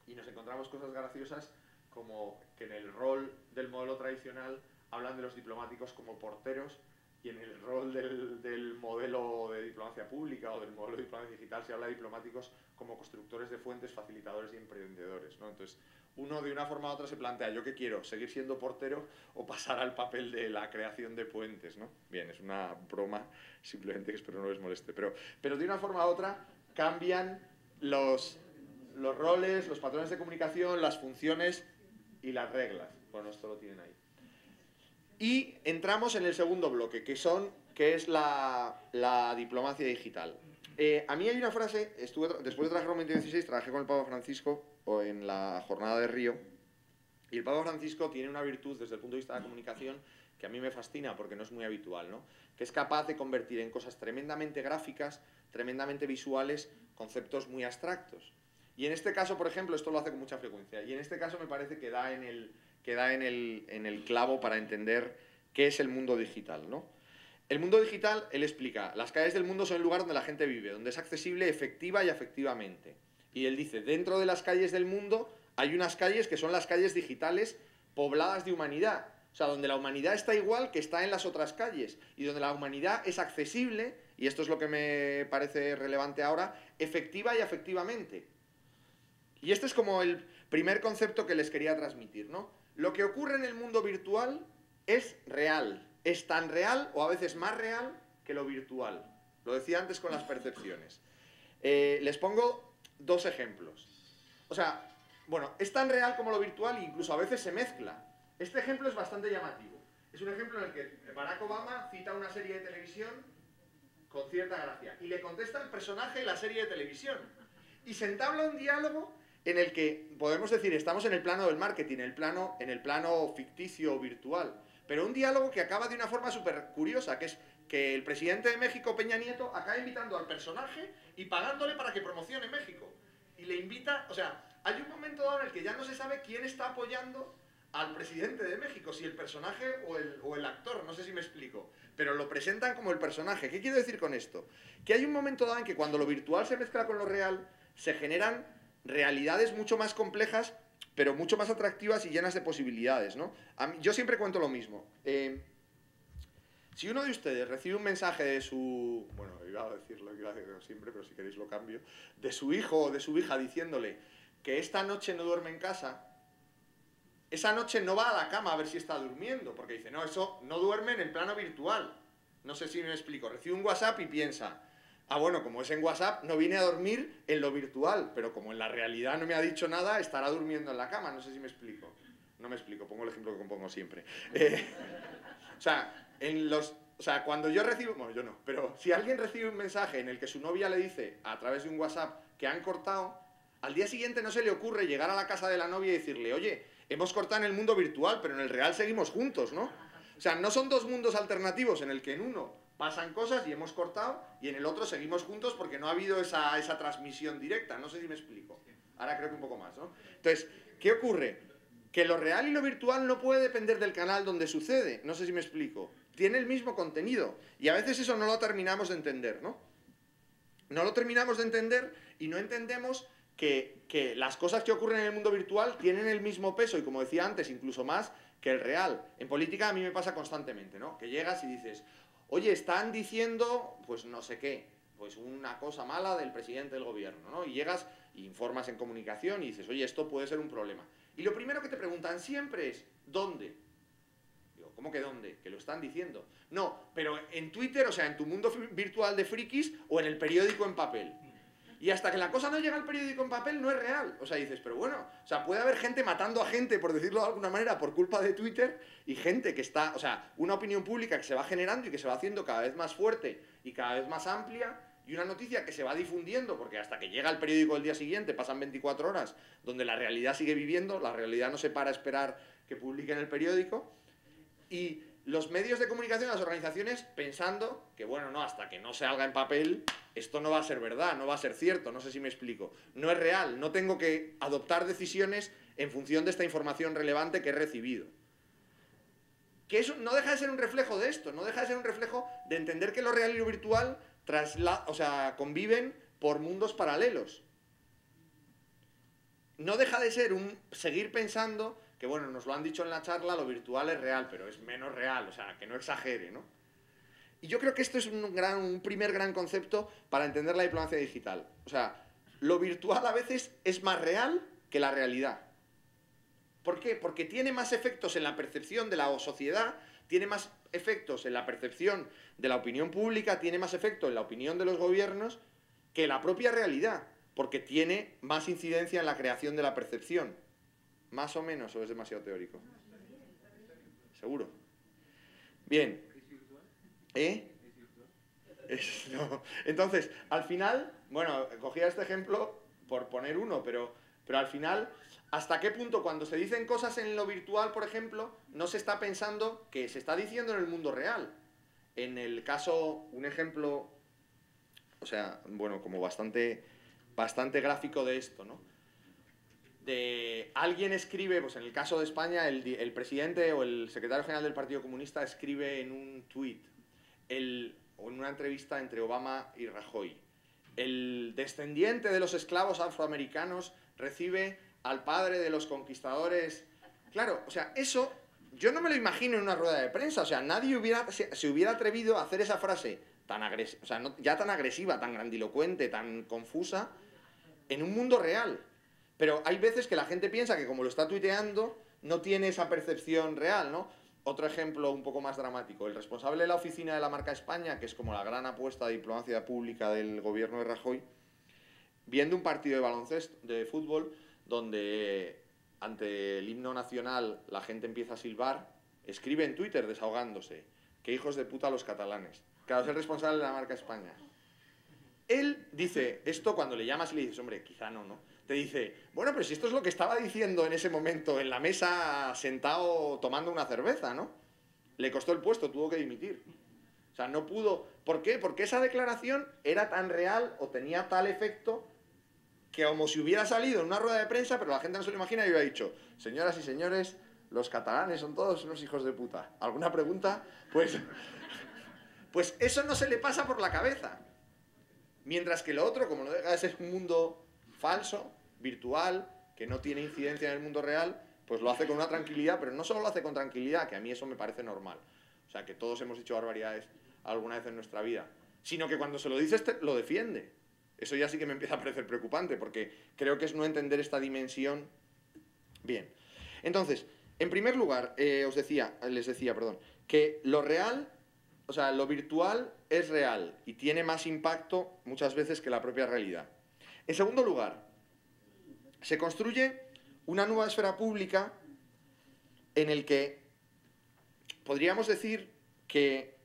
y nos encontramos cosas graciosas como que en el rol del modelo tradicional hablan de los diplomáticos como porteros, y en el rol del modelo de diplomacia pública o del modelo de diplomacia digital se habla de diplomáticos como constructores de fuentes, facilitadores y emprendedores, ¿no? Entonces, uno de una forma u otra se plantea, ¿yo qué quiero? ¿Seguir siendo portero o pasar al papel de la creación de puentes, ¿no? Bien, es una broma, simplemente que espero no les moleste, pero de una forma u otra cambian los roles, los patrones de comunicación, las funciones y las reglas. Bueno, esto lo tienen ahí. Y entramos en el segundo bloque, que es la diplomacia digital. A mí hay una frase, después de trabajar en 2016, trabajé con el Papa Francisco en la jornada de Río, y el Papa Francisco tiene una virtud desde el punto de vista de la comunicación que a mí me fascina porque no es muy habitual, ¿no? Que es capaz de convertir en cosas tremendamente gráficas, tremendamente visuales, conceptos muy abstractos. Y en este caso, por ejemplo, esto lo hace con mucha frecuencia, y en este caso me parece que da en el clavo para entender qué es el mundo digital, ¿no? El mundo digital, él explica, las calles del mundo son el lugar donde la gente vive, donde es accesible efectiva y afectivamente. Y él dice, dentro de las calles del mundo hay unas calles que son las calles digitales pobladas de humanidad. O sea, donde la humanidad está igual que está en las otras calles, y donde la humanidad es accesible, y esto es lo que me parece relevante ahora, efectiva y afectivamente. Y este es como el primer concepto que les quería transmitir, ¿no? Lo que ocurre en el mundo virtual es real, es tan real o a veces más real que lo virtual. Lo decía antes con las percepciones. Les pongo dos ejemplos. O sea, bueno, es tan real como lo virtual e incluso a veces se mezcla. Este ejemplo es bastante llamativo. Es un ejemplo en el que Barack Obama cita una serie de televisión con cierta gracia y le contesta el personaje de la serie de televisión. Y se entabla un diálogo en el que podemos decir, estamos en el plano del marketing, en el plano ficticio o virtual, pero un diálogo que acaba de una forma súper curiosa, que es que el presidente de México, Peña Nieto, acaba invitando al personaje y pagándole para que promocione México. Y le invita, o sea, hay un momento dado en el que ya no se sabe quién está apoyando al presidente de México, si el personaje o el actor, no sé si me explico, pero lo presentan como el personaje. ¿Qué quiero decir con esto? Que hay un momento dado en que cuando lo virtual se mezcla con lo real, se generan realidades mucho más complejas, pero mucho más atractivas y llenas de posibilidades, ¿no? Yo siempre cuento lo mismo. Si uno de ustedes recibe un mensaje de su... Bueno, iba a decirlo siempre, pero si queréis lo cambio. De su hijo o de su hija diciéndole que esta noche no duerme en casa, esa noche no va a la cama a ver si está durmiendo, porque dice, no, eso no duerme en el plano virtual. No sé si me explico. Recibe un WhatsApp y piensa, ah, bueno, como es en WhatsApp, no viene a dormir en lo virtual, pero como en la realidad no me ha dicho nada, estará durmiendo en la cama. No sé si me explico. No me explico, pongo el ejemplo que pongo siempre. O sea, cuando yo recibo... Bueno, yo no, pero si alguien recibe un mensaje en el que su novia le dice, a través de un WhatsApp, que han cortado, al día siguiente no se le ocurre llegar a la casa de la novia y decirle, oye, hemos cortado en el mundo virtual, pero en el real seguimos juntos, ¿no? O sea, no son dos mundos alternativos en el que en uno pasan cosas y hemos cortado, y en el otro seguimos juntos porque no ha habido esa transmisión directa. No sé si me explico. Ahora creo que un poco más, ¿no? Entonces, ¿qué ocurre? Que lo real y lo virtual no puede depender del canal donde sucede. No sé si me explico. Tiene el mismo contenido. Y a veces eso no lo terminamos de entender, ¿no? No lo terminamos de entender y no entendemos que las cosas que ocurren en el mundo virtual tienen el mismo peso y, como decía antes, incluso más que el real. En política a mí me pasa constantemente, ¿no? Que llegas y dices, oye, están diciendo, pues no sé qué, pues una cosa mala del presidente del gobierno, ¿no? Y llegas e informas en comunicación y dices, oye, esto puede ser un problema. Y lo primero que te preguntan siempre es, ¿dónde? Digo, ¿cómo que dónde? Que lo están diciendo. No, pero en Twitter, o sea, en tu mundo virtual de frikis o en el periódico en papel. Y hasta que la cosa no llega al periódico en papel no es real. O sea, dices, pero bueno, o sea, puede haber gente matando a gente, por decirlo de alguna manera, por culpa de Twitter, y gente que está, o sea, una opinión pública que se va generando y que se va haciendo cada vez más fuerte y cada vez más amplia, y una noticia que se va difundiendo, porque hasta que llega al periódico el día siguiente pasan 24 horas, donde la realidad sigue viviendo, la realidad no se para a esperar que publiquen el periódico, y los medios de comunicación, las organizaciones, pensando que, bueno, no, hasta que no salga en papel, esto no va a ser verdad, no va a ser cierto, no sé si me explico. No es real, no tengo que adoptar decisiones en función de esta información relevante que he recibido. Que eso no deja de ser un reflejo de esto, no deja de ser un reflejo de entender que lo real y lo virtual conviven por mundos paralelos. No deja de ser un seguir pensando que, bueno, nos lo han dicho en la charla, lo virtual es real, pero es menos real, o sea, que no exagere, ¿no? Y yo creo que esto es un primer gran concepto para entender la diplomacia digital. O sea, lo virtual a veces es más real que la realidad. ¿Por qué? Porque tiene más efectos en la percepción de la sociedad, tiene más efectos en la percepción de la opinión pública, tiene más efecto en la opinión de los gobiernos que la propia realidad, porque tiene más incidencia en la creación de la percepción. ¿Más o menos o es demasiado teórico? ¿Seguro? Bien. No. Entonces, al final, bueno, cogía este ejemplo por poner uno, pero al final, ¿hasta qué punto cuando se dicen cosas en lo virtual, por ejemplo, no se está pensando que se está diciendo en el mundo real? En el caso, un ejemplo, o sea, bueno, como bastante gráfico de esto, ¿no? Alguien escribe, pues en el caso de España, el presidente o el secretario general del Partido Comunista escribe en un tuit, o en una entrevista entre Obama y Rajoy, el descendiente de los esclavos afroamericanos recibe al padre de los conquistadores. Claro, o sea, eso yo no me lo imagino en una rueda de prensa, o sea, nadie se hubiera atrevido a hacer esa frase tan agresiva, o sea, ya tan agresiva, tan grandilocuente, tan confusa, en un mundo real. Pero hay veces que la gente piensa que como lo está tuiteando, no tiene esa percepción real, ¿no? Otro ejemplo un poco más dramático. El responsable de la oficina de la marca España, que es como la gran apuesta de diplomacia pública del gobierno de Rajoy, viendo un partido de baloncesto, de fútbol, donde ante el himno nacional la gente empieza a silbar, escribe en Twitter desahogándose: ¡qué hijos de puta los catalanes! Claro, es el responsable de la marca España. Él dice esto cuando le llamas y le dices, hombre, quizá no, ¿no? Te dice, bueno, pero si esto es lo que estaba diciendo en ese momento en la mesa sentado tomando una cerveza, ¿no? Le costó el puesto, tuvo que dimitir. O sea, no pudo... ¿Por qué? Porque esa declaración era tan real o tenía tal efecto que como si hubiera salido en una rueda de prensa, pero la gente no se lo imagina y hubiera dicho, señoras y señores, los catalanes son todos unos hijos de puta. ¿Alguna pregunta? Pues eso no se le pasa por la cabeza. Mientras que lo otro, como no deja de ser un mundo falso, virtual, que no tiene incidencia en el mundo real, pues lo hace con una tranquilidad, pero no solo lo hace con tranquilidad, que a mí eso me parece normal. O sea, que todos hemos dicho barbaridades alguna vez en nuestra vida, sino que cuando se lo dices lo defiende. Eso ya sí que me empieza a parecer preocupante, porque creo que es no entender esta dimensión bien. Entonces, en primer lugar, les decía, que lo real, o sea, lo virtual es real y tiene más impacto muchas veces que la propia realidad. En segundo lugar, se construye una nueva esfera pública en el que podríamos decir que,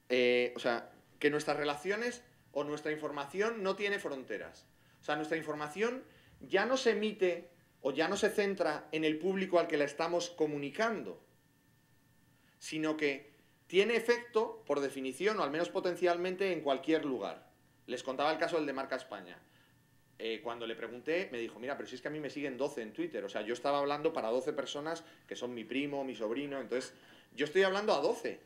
que nuestras relaciones o nuestra información no tiene fronteras. O sea, nuestra información ya no se emite o ya no se centra en el público al que la estamos comunicando, sino que tiene efecto, por definición, o al menos potencialmente, en cualquier lugar. Les contaba el caso del de Marca España. Cuando le pregunté, me dijo, mira, pero si es que a mí me siguen 12 en Twitter. O sea, yo estaba hablando para 12 personas que son mi primo, mi sobrino. Entonces, yo estoy hablando a 12.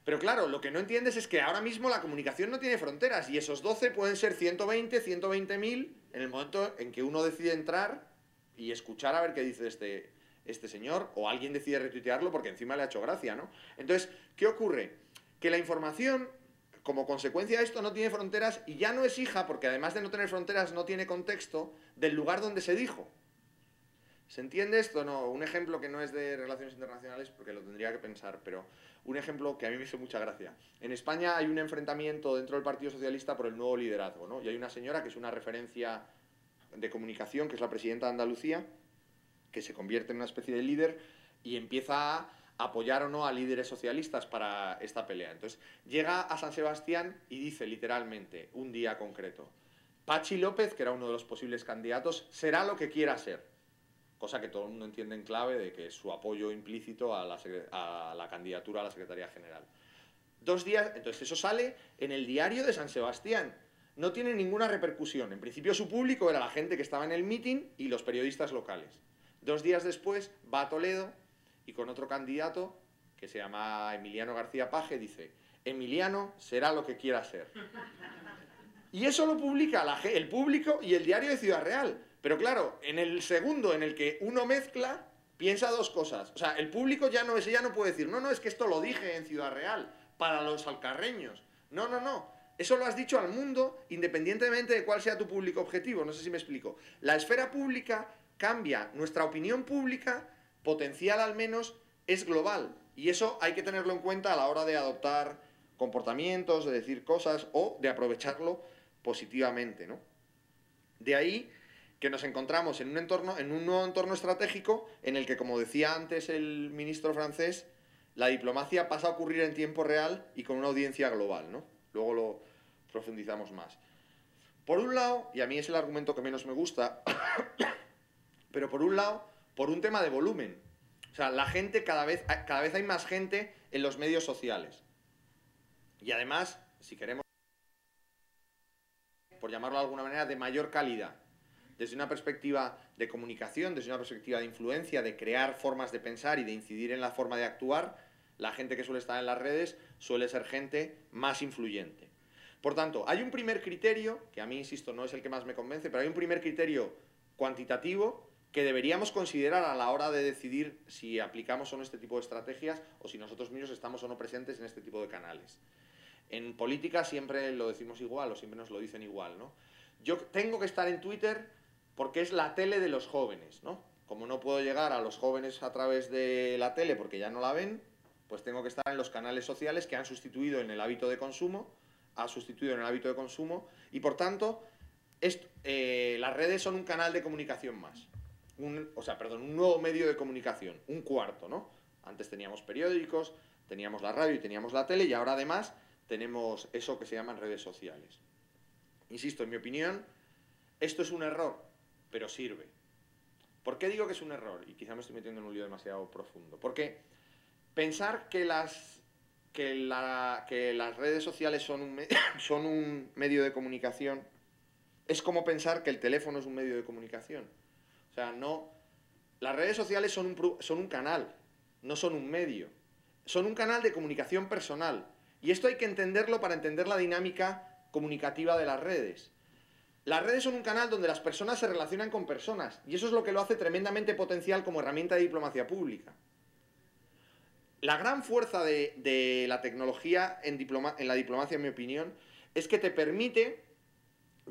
Pero claro, lo que no entiendes es que ahora mismo la comunicación no tiene fronteras. Y esos 12 pueden ser 120, 120.000 en el momento en que uno decide entrar y escuchar a ver qué dice este señor, o alguien decide retuitearlo porque encima le ha hecho gracia, ¿no? Entonces, ¿qué ocurre? Que la información, como consecuencia de esto, no tiene fronteras y ya no es hija, porque además de no tener fronteras no tiene contexto, del lugar donde se dijo. ¿Se entiende esto? No, un ejemplo que no es de relaciones internacionales, porque lo tendría que pensar, pero un ejemplo que a mí me hizo mucha gracia. En España hay un enfrentamiento dentro del Partido Socialista por el nuevo liderazgo, ¿no? Y hay una señora que es una referencia de comunicación, que es la presidenta de Andalucía, que se convierte en una especie de líder y empieza a apoyar o no a líderes socialistas para esta pelea. Entonces, llega a San Sebastián y dice literalmente, un día concreto, Pachi López, que era uno de los posibles candidatos, será lo que quiera ser. Cosa que todo el mundo entiende en clave de que es su apoyo implícito a la candidatura a la Secretaría General. 2 días, entonces eso sale en el diario de San Sebastián. No tiene ninguna repercusión. En principio su público era la gente que estaba en el meeting y los periodistas locales. 2 días después va a Toledo y con otro candidato, que se llama Emiliano García Paje, dice, Emiliano será lo que quiera ser. Y eso lo publica el público y el diario de Ciudad Real. Pero claro, en el segundo en el que uno mezcla, piensa 2 cosas. O sea, el público ya no puede decir, no, es que esto lo dije en Ciudad Real, para los alcarreños. No. Eso lo has dicho al mundo, independientemente de cuál sea tu público objetivo. No sé si me explico. La esfera pública cambia. Nuestra opinión pública, potencial al menos, es global. Y eso hay que tenerlo en cuenta a la hora de adoptar comportamientos, de decir cosas o de aprovecharlo positivamente, ¿no? De ahí que nos encontramos en un nuevo entorno estratégico en el que, como decía antes el ministro francés, la diplomacia pasa a ocurrir en tiempo real y con una audiencia global, ¿no? Luego lo profundizamos más. Por un lado, y a mí es el argumento que menos me gusta, pero por un lado, por un tema de volumen. O sea, la gente, cada vez hay más gente en los medios sociales. Y además, si queremos, por llamarlo de alguna manera, de mayor calidad. Desde una perspectiva de comunicación, desde una perspectiva de influencia, de crear formas de pensar y de incidir en la forma de actuar, la gente que suele estar en las redes suele ser gente más influyente. Por tanto, hay un primer criterio, que a mí, insisto, no es el que más me convence, pero hay un primer criterio cuantitativo que deberíamos considerar a la hora de decidir si aplicamos o no este tipo de estrategias o si nosotros mismos estamos o no presentes en este tipo de canales. En política siempre lo decimos igual o siempre nos lo dicen igual, ¿no? Yo tengo que estar en Twitter porque es la tele de los jóvenes, ¿no? Como no puedo llegar a los jóvenes a través de la tele porque ya no la ven, pues tengo que estar en los canales sociales que han sustituido en el hábito de consumo, y por tanto las redes son un canal de comunicación más. Un nuevo medio de comunicación, un cuarto, ¿no? Antes teníamos periódicos, teníamos la radio y teníamos la tele y ahora además tenemos eso que se llaman redes sociales. Insisto, en mi opinión, esto es un error, pero sirve. ¿Por qué digo que es un error? Y quizá me estoy metiendo en un lío demasiado profundo. Porque pensar que las redes sociales son un medio de comunicación es como pensar que el teléfono es un medio de comunicación. O sea, no. Las redes sociales son un canal, no son un medio. Son un canal de comunicación personal. Y esto hay que entenderlo para entender la dinámica comunicativa de las redes. Las redes son un canal donde las personas se relacionan con personas y eso es lo que lo hace tremendamente potencial como herramienta de diplomacia pública. La gran fuerza de la tecnología en la diplomacia, en mi opinión, es que te permite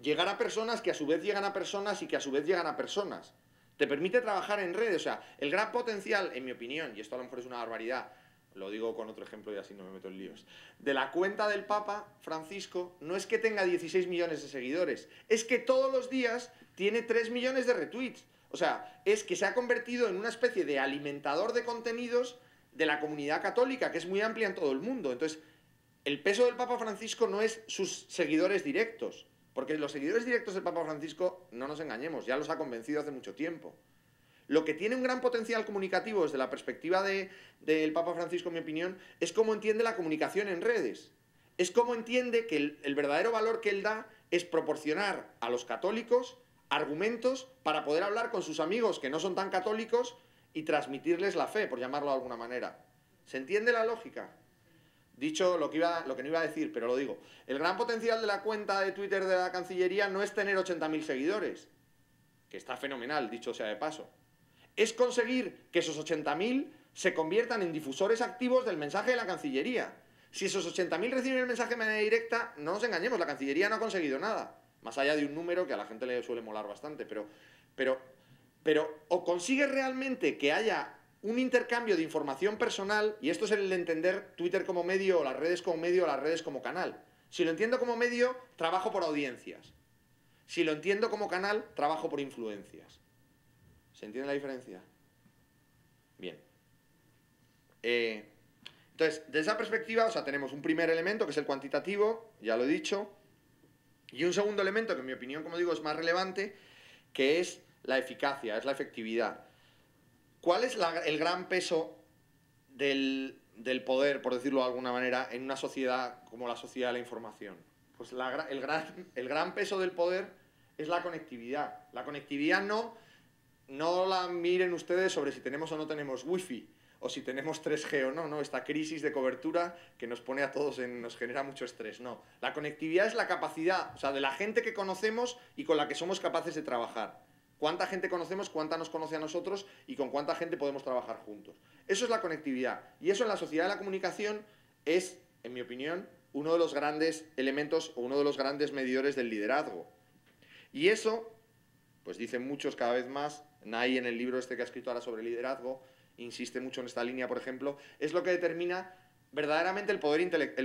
llegar a personas que a su vez llegan a personas y que a su vez llegan a personas. Te permite trabajar en redes. O sea, el gran potencial, en mi opinión, y esto a lo mejor es una barbaridad, lo digo con otro ejemplo y así no me meto en líos, de la cuenta del Papa Francisco no es que tenga 16 millones de seguidores, es que todos los días tiene 3 millones de retweets. O sea, es que se ha convertido en una especie de alimentador de contenidos de la comunidad católica, que es muy amplia en todo el mundo. Entonces, el peso del Papa Francisco no es sus seguidores directos, porque los seguidores directos del Papa Francisco, no nos engañemos, ya los ha convencido hace mucho tiempo. Lo que tiene un gran potencial comunicativo desde la perspectiva del Papa Francisco, en mi opinión, es cómo entiende la comunicación en redes. Es cómo entiende que el verdadero valor que él da es proporcionar a los católicos argumentos para poder hablar con sus amigos que no son tan católicos y transmitirles la fe, por llamarlo de alguna manera. ¿Se entiende la lógica? Dicho lo que no iba a decir, pero lo digo. El gran potencial de la cuenta de Twitter de la Cancillería no es tener 80.000 seguidores, que está fenomenal, dicho sea de paso. Es conseguir que esos 80.000 se conviertan en difusores activos del mensaje de la Cancillería. Si esos 80.000 reciben el mensaje de manera directa, no nos engañemos, la Cancillería no ha conseguido nada. Más allá de un número que a la gente le suele molar bastante, pero Pero o consigues realmente que haya un intercambio de información personal, y esto es el entender Twitter como medio, o las redes como medio, o las redes como canal. Si lo entiendo como medio, trabajo por audiencias. Si lo entiendo como canal, trabajo por influencias. ¿Se entiende la diferencia? Bien. Entonces, desde esa perspectiva, o sea, tenemos un primer elemento, que es el cuantitativo, ya lo he dicho, y un segundo elemento, que en mi opinión, como digo, es más relevante, que es la eficacia, es la efectividad. ¿Cuál es el gran peso del poder, por decirlo de alguna manera, en una sociedad como la sociedad de la información? Pues el gran peso del poder es la conectividad. La conectividad no la miren ustedes sobre si tenemos o no tenemos wifi, o si tenemos 3G o no, esta crisis de cobertura que nos pone a todos, nos genera mucho estrés, no. La conectividad es la capacidad, o sea, de la gente que conocemos y con la que somos capaces de trabajar. Cuánta gente conocemos, cuánta nos conoce a nosotros y con cuánta gente podemos trabajar juntos. Eso es la conectividad. Y eso en la sociedad de la comunicación es, en mi opinión, uno de los grandes elementos o uno de los grandes medidores del liderazgo. Y eso, pues dicen muchos cada vez más, Nay en el libro este que ha escrito ahora sobre liderazgo, insiste mucho en esta línea, por ejemplo, es lo que determina verdaderamente el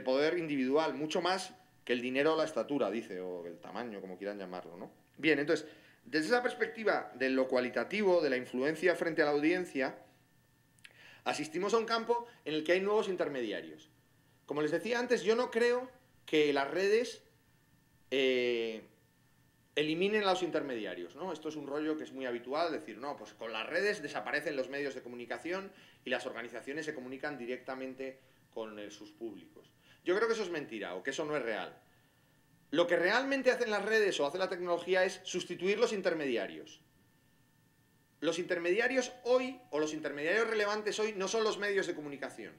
poder individual, mucho más que el dinero o la estatura, dice, o el tamaño, como quieran llamarlo, ¿no? Bien, entonces, desde esa perspectiva de lo cualitativo, de la influencia frente a la audiencia, asistimos a un campo en el que hay nuevos intermediarios. Como les decía antes, yo no creo que las redes eliminen a los intermediarios, ¿no? Esto es un rollo que es muy habitual, decir, no, pues con las redes desaparecen los medios de comunicación y las organizaciones se comunican directamente con sus públicos. Yo creo que eso es mentira, o que eso no es real. Lo que realmente hacen las redes o hace la tecnología es sustituir los intermediarios. Los intermediarios hoy, o los intermediarios relevantes hoy, no son los medios de comunicación.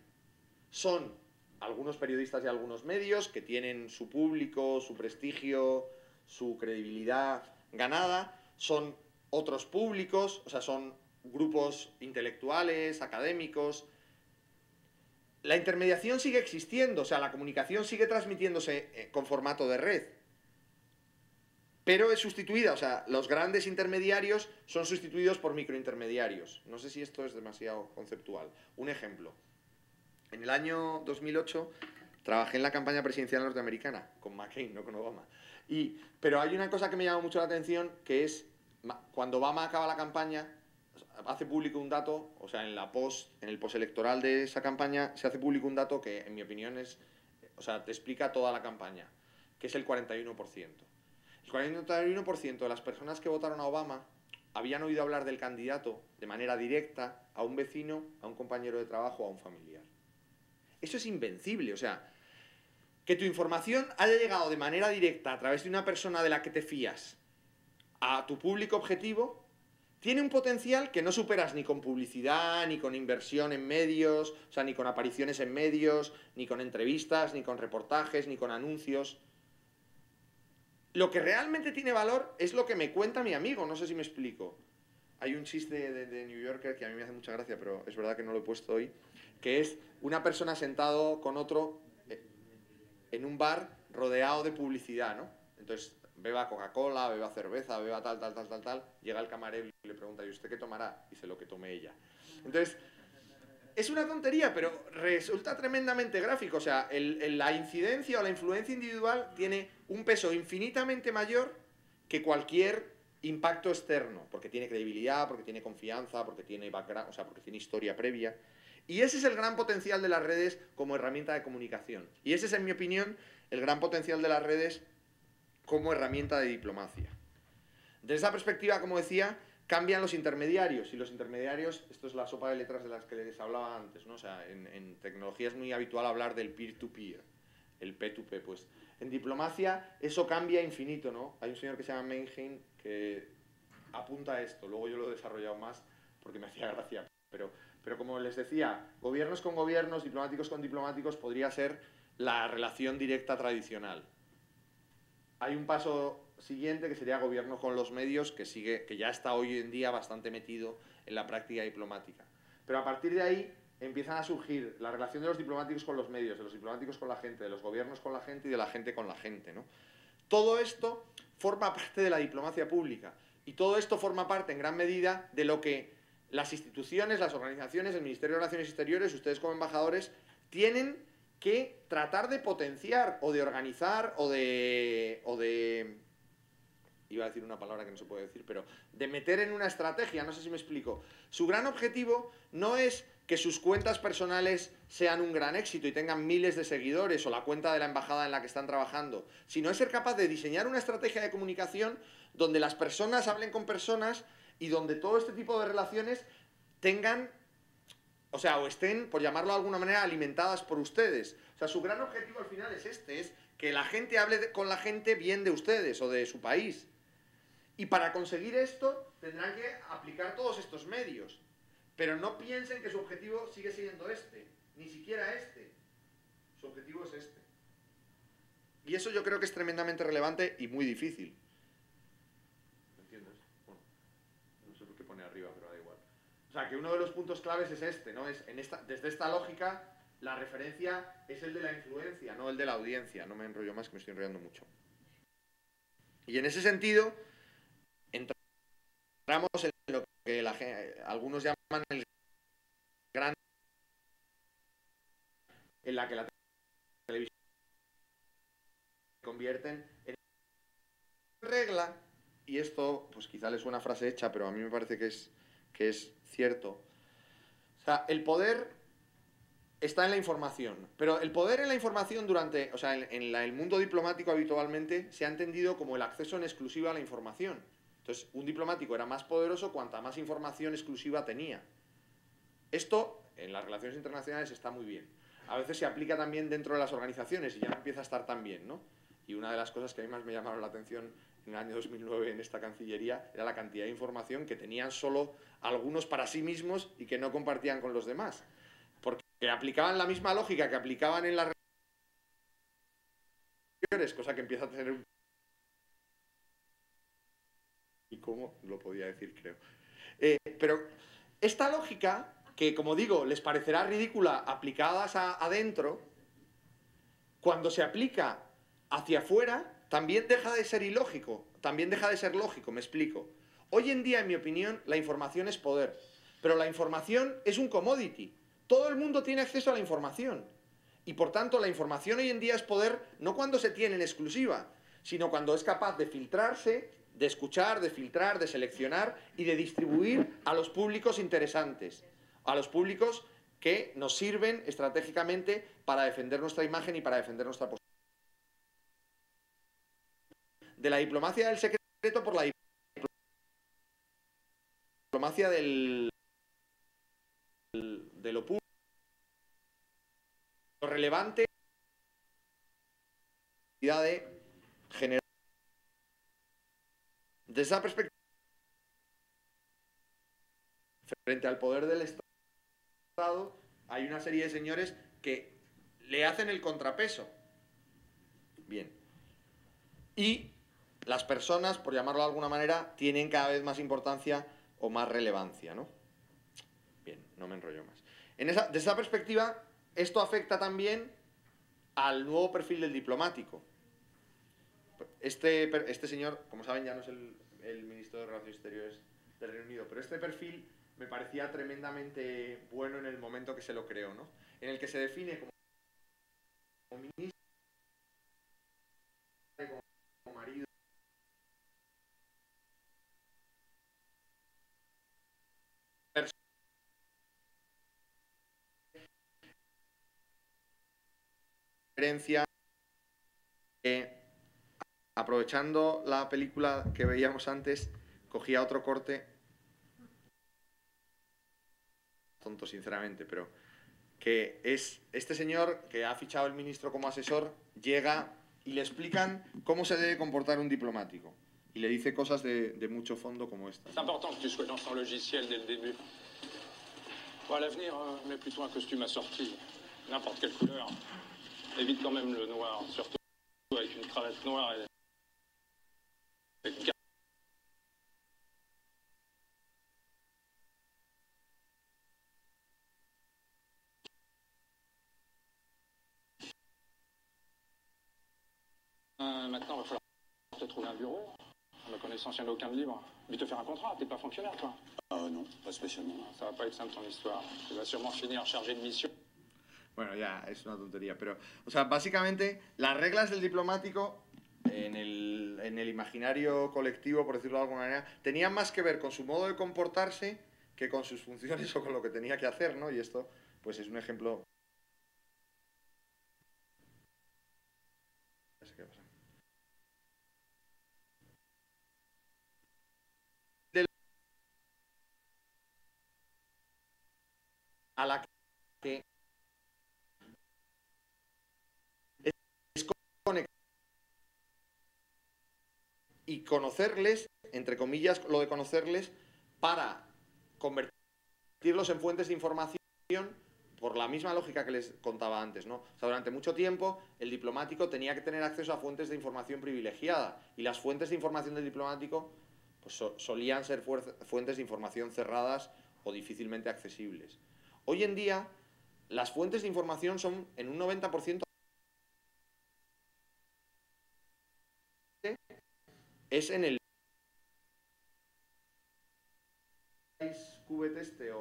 Son algunos periodistas y algunos medios que tienen su público, su prestigio, su credibilidad ganada. Son otros públicos, o sea, son grupos intelectuales, académicos. La intermediación sigue existiendo, o sea, la comunicación sigue transmitiéndose con formato de red. Pero es sustituida, o sea, los grandes intermediarios son sustituidos por microintermediarios. No sé si esto es demasiado conceptual. Un ejemplo. En el año 2008 trabajé en la campaña presidencial norteamericana, con McCain, no con Obama. Pero hay una cosa que me llama mucho la atención, que es cuando Obama acaba la campaña, hace público un dato, o sea, en el postelectoral de esa campaña se hace público un dato que, en mi opinión, te explica toda la campaña, que es el 41%. El 41% de las personas que votaron a Obama habían oído hablar del candidato de manera directa a un vecino, a un compañero de trabajo o a un familiar. Eso es invencible, o sea, que tu información haya llegado de manera directa a través de una persona de la que te fías a tu público objetivo, tiene un potencial que no superas ni con publicidad, ni con inversión en medios, o sea, ni con apariciones en medios, ni con entrevistas, ni con reportajes, ni con anuncios. Lo que realmente tiene valor es lo que me cuenta mi amigo, no sé si me explico. Hay un chiste de New Yorker que a mí me hace mucha gracia, pero es verdad que no lo he puesto hoy, que es una persona sentado con otro en un bar rodeado de publicidad, ¿no? Entonces, beba Coca-Cola, beba cerveza, beba tal, llega el camarero y le pregunta, ¿y usted qué tomará? Dice, lo que tome ella. Entonces, es una tontería, pero resulta tremendamente gráfico. O sea, la incidencia o la influencia individual tiene un peso infinitamente mayor que cualquier impacto externo, porque tiene credibilidad, porque tiene confianza, porque tiene background, o sea, porque tiene historia previa. Y ese es el gran potencial de las redes como herramienta de comunicación. Y ese es, en mi opinión, el gran potencial de las redes como herramienta de diplomacia. Desde esa perspectiva, como decía, cambian los intermediarios. Y los intermediarios, esto es la sopa de letras de las que les hablaba antes, ¿no? O sea, en tecnología es muy habitual hablar del peer-to-peer, el P2P, pues. En diplomacia eso cambia infinito, ¿no? Hay un señor que se llama Meinheim que apunta a esto. Luego yo lo he desarrollado más porque me hacía gracia. Pero como les decía, gobiernos con gobiernos, diplomáticos con diplomáticos, podría ser la relación directa tradicional. Hay un paso siguiente que sería gobierno con los medios, que ya está hoy en día bastante metido en la práctica diplomática. Pero a partir de ahí empiezan a surgir la relación de los diplomáticos con los medios, de los diplomáticos con la gente, de los gobiernos con la gente y de la gente con la gente, ¿no? Todo esto forma parte de la diplomacia pública. Y todo esto forma parte en gran medida de lo que las instituciones, las organizaciones, el Ministerio de Relaciones Exteriores, ustedes como embajadores, tienen que tratar de potenciar o de organizar o de iba a decir una palabra que no se puede decir, pero de meter en una estrategia, no sé si me explico. Su gran objetivo no es que sus cuentas personales sean un gran éxito y tengan miles de seguidores o la cuenta de la embajada en la que están trabajando, sino es ser capaz de diseñar una estrategia de comunicación donde las personas hablen con personas y donde todo este tipo de relaciones tengan, o sea, o estén, por llamarlo de alguna manera, alimentadas por ustedes. O sea, su gran objetivo al final es este, es que la gente hable con la gente bien de ustedes o de su país. Y para conseguir esto tendrán que aplicar todos estos medios. Pero no piensen que su objetivo sigue siendo este, ni siquiera este. Su objetivo es este. Y eso yo creo que es tremendamente relevante y muy difícil. ¿Me entiendes? Bueno, no sé por qué pone arriba, pero da igual. O sea, que uno de los puntos claves es este, ¿no? Es desde esta lógica, la referencia es el de la influencia, no el de la audiencia. No me enrollo más, que me estoy enrollando mucho. Y en ese sentido, entramos en lo que algunos llaman el gran, en la que la televisión se convierten en regla, y esto pues quizá les suena frase hecha, pero a mí me parece que es cierto. O sea, el poder está en la información, pero el poder en la información durante, o sea, el mundo diplomático habitualmente se ha entendido como el acceso en exclusiva a la información. Entonces, un diplomático era más poderoso cuanta más información exclusiva tenía. Esto, en las relaciones internacionales, está muy bien. A veces se aplica también dentro de las organizaciones y ya no empieza a estar tan bien, ¿no? Y una de las cosas que a mí más me llamaron la atención en el año 2009 en esta Cancillería era la cantidad de información que tenían solo algunos para sí mismos y que no compartían con los demás. Porque aplicaban la misma lógica que aplicaban en las relaciones, cosa que empieza a tener un... ¿Y cómo? Lo podía decir, creo. Pero esta lógica, que como digo, les parecerá ridícula aplicadas adentro, cuando se aplica hacia afuera, también deja de ser ilógico, también deja de ser lógico, me explico. Hoy en día, en mi opinión, la información es poder, pero la información es un commodity. Todo el mundo tiene acceso a la información. Y por tanto, la información hoy en día es poder no cuando se tiene en exclusiva, sino cuando es capaz de filtrarse, de escuchar, de filtrar, de seleccionar y de distribuir a los públicos interesantes, a los públicos que nos sirven estratégicamente para defender nuestra imagen y para defender nuestra posición. De la diplomacia del secreto por la diplomacia de lo público. Lo relevante de generar. Desde esa perspectiva, frente al poder del Estado, hay una serie de señores que le hacen el contrapeso. Bien. Y las personas, por llamarlo de alguna manera, tienen cada vez más importancia o más relevancia, ¿no? Bien, no me enrollo más. Desde esa perspectiva, esto afecta también al nuevo perfil del diplomático. Este señor, como saben, ya no es el ministro de Relaciones Exteriores del Reino Unido, pero este perfil me parecía tremendamente bueno en el momento que se lo creó, ¿no? En el que se define como ministro, como marido, referencia, aprovechando la película que veíamos antes, cogía otro corte, tonto sinceramente, pero que es este señor que ha fichado el ministro como asesor, llega y le explican cómo se debe comportar un diplomático. Y le dice cosas de mucho fondo como esta. Es important que tu sois dans ton logiciel dès le début. Pour l'avenir, mets plutôt un costume assorti, n'importe quelle couleur. Évite quand même le noir, surtout avec une cravate noire et avec une maintenant, il va falloir te trouver un bureau. À ma connaissance, il n'y en a aucun de libre. Mais te faire un contrat, t'es pas fonctionnaire, toi. Ah non, pas spécialement. Ça va pas être simple ton histoire. Tu vas sûrement finir chargé de mission. Bueno, ya, es una tontería, pero... O sea, básicamente, las reglas del diplomático, en el imaginario colectivo, por decirlo de alguna manera, tenían más que ver con su modo de comportarse que con sus funciones o con lo que tenía que hacer, ¿no? Y esto, pues, es un ejemplo... ¿Qué pasa? A la que es conectar y conocerles, entre comillas, lo de conocerles, para convertirlos en fuentes de información por la misma lógica que les contaba antes, ¿no? O sea, durante mucho tiempo el diplomático tenía que tener acceso a fuentes de información privilegiada y las fuentes de información del diplomático pues, solían ser fuentes de información cerradas o difícilmente accesibles. Hoy en día, las fuentes de información son en un 90% es en el Qt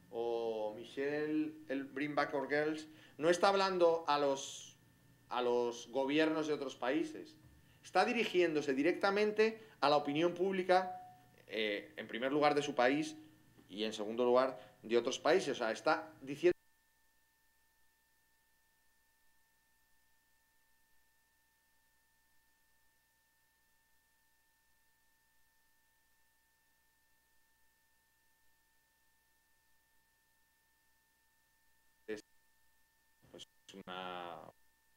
o Michelle, el Bring Back Our Girls, no está hablando a los gobiernos de otros países. Está dirigiéndose directamente a la opinión pública, en primer lugar de su país y en segundo lugar de otros países. O sea, está diciendo pues,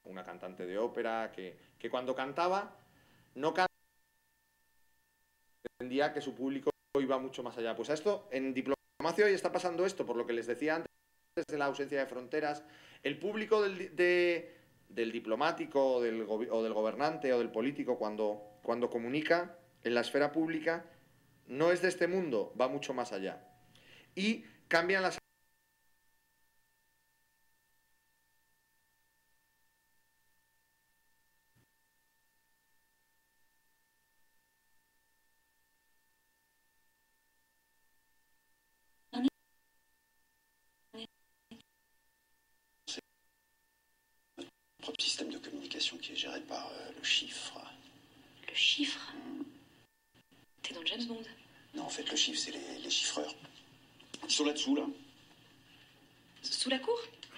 una cantante de ópera que cuando cantaba no entendía que su público iba mucho más allá. Pues a esto, en diplomacia hoy está pasando esto, por lo que les decía antes de la ausencia de fronteras. El público del diplomático o del gobernante o del político cuando comunica en la esfera pública no es de este mundo, va mucho más allá. Y cambian las... Propre système de communication qui est géré par le chiffre. Le chiffre? T'es dans James Bond. Non, en fait, le chiffre, c'est les chiffreurs. Ils sont là-dessous, là. Sous la cour?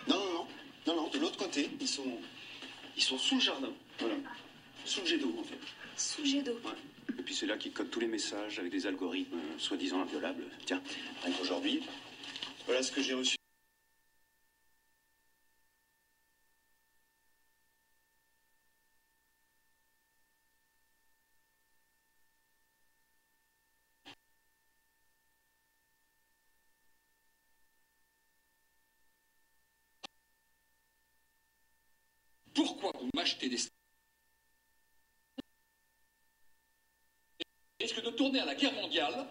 Non, de l'autre côté, ils sont sous le jardin. Voilà. Sous le jet d'eau, en fait. Sous le jet d'eau. Ouais. Et puis c'est là qu'ils codent tous les messages avec des algorithmes soi-disant inviolables. Tiens, rien qu'aujourd'hui, voilà ce que j'ai reçu. Pourquoi vous m'achetez des risque de tourner à la guerre mondiale?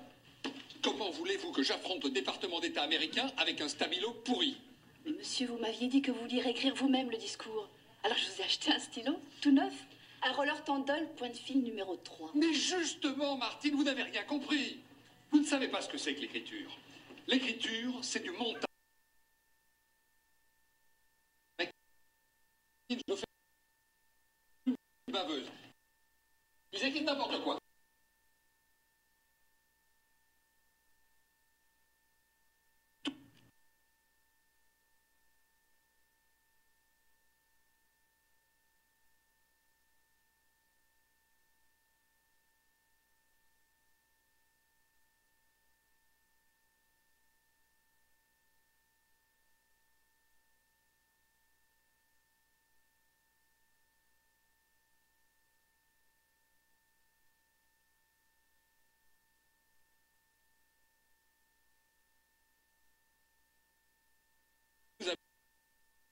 Comment voulez-vous que j'affronte le département d'État américain avec un stabilo pourri? Mais monsieur, vous m'aviez dit que vous vouliez réécrire vous-même le discours. Alors je vous ai acheté un stylo, tout neuf, un roller Tandol, point de fil numéro 3. Mais justement, Martine, vous n'avez rien compris. Vous ne savez pas ce que c'est que l'écriture. L'écriture, c'est du montage. Je fais une baveuse. Vous écrivez n'importe quoi.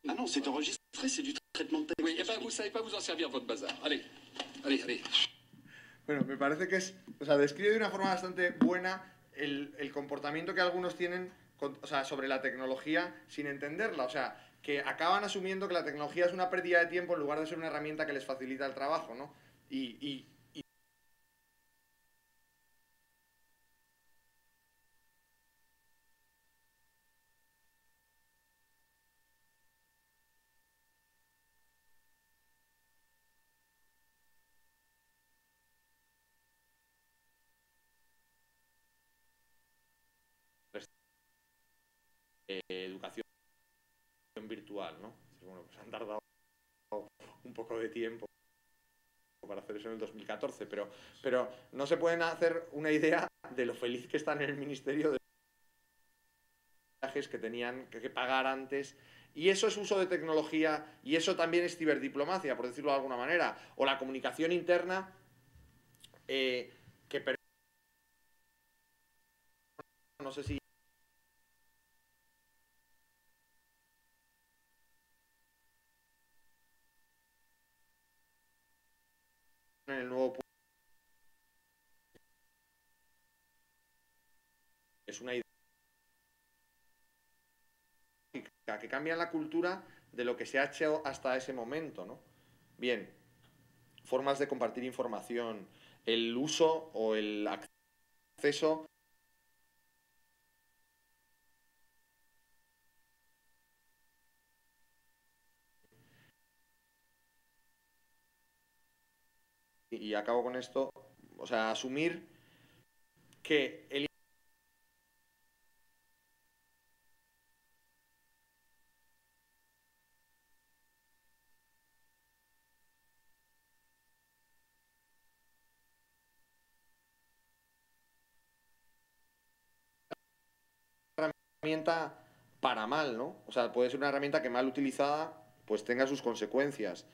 Ah non, c'est enregistré, c'est du traitement de texte. Oui, et ben vous savez pas vous en servir de votre bazar. Allez, allez. Bueno, me parece que o sea, describe de una forma bastante buena el comportamiento que algunos tienen o sea, sobre la tecnología sin entenderla. O sea, que acaban asumiendo que la tecnología es una pérdida de tiempo en lugar de ser una herramienta que les facilita el trabajo, ¿no? Y educación virtual, ¿no? Bueno, pues han tardado un poco de tiempo para hacer eso en el 2014, pero no se pueden hacer una idea de lo feliz que están en el ministerio de viajes que tenían que pagar antes. Y eso es uso de tecnología y eso también es ciberdiplomacia, por decirlo de alguna manera. O la comunicación interna que no sé si en el nuevo es una idea que cambia la cultura de lo que se ha hecho hasta ese momento, ¿no? Bien, formas de compartir información, el uso o el acceso y acabo con esto, o sea, asumir que el herramienta para mal, ¿no? O sea, puede ser una herramienta que mal utilizada pues tenga sus consecuencias.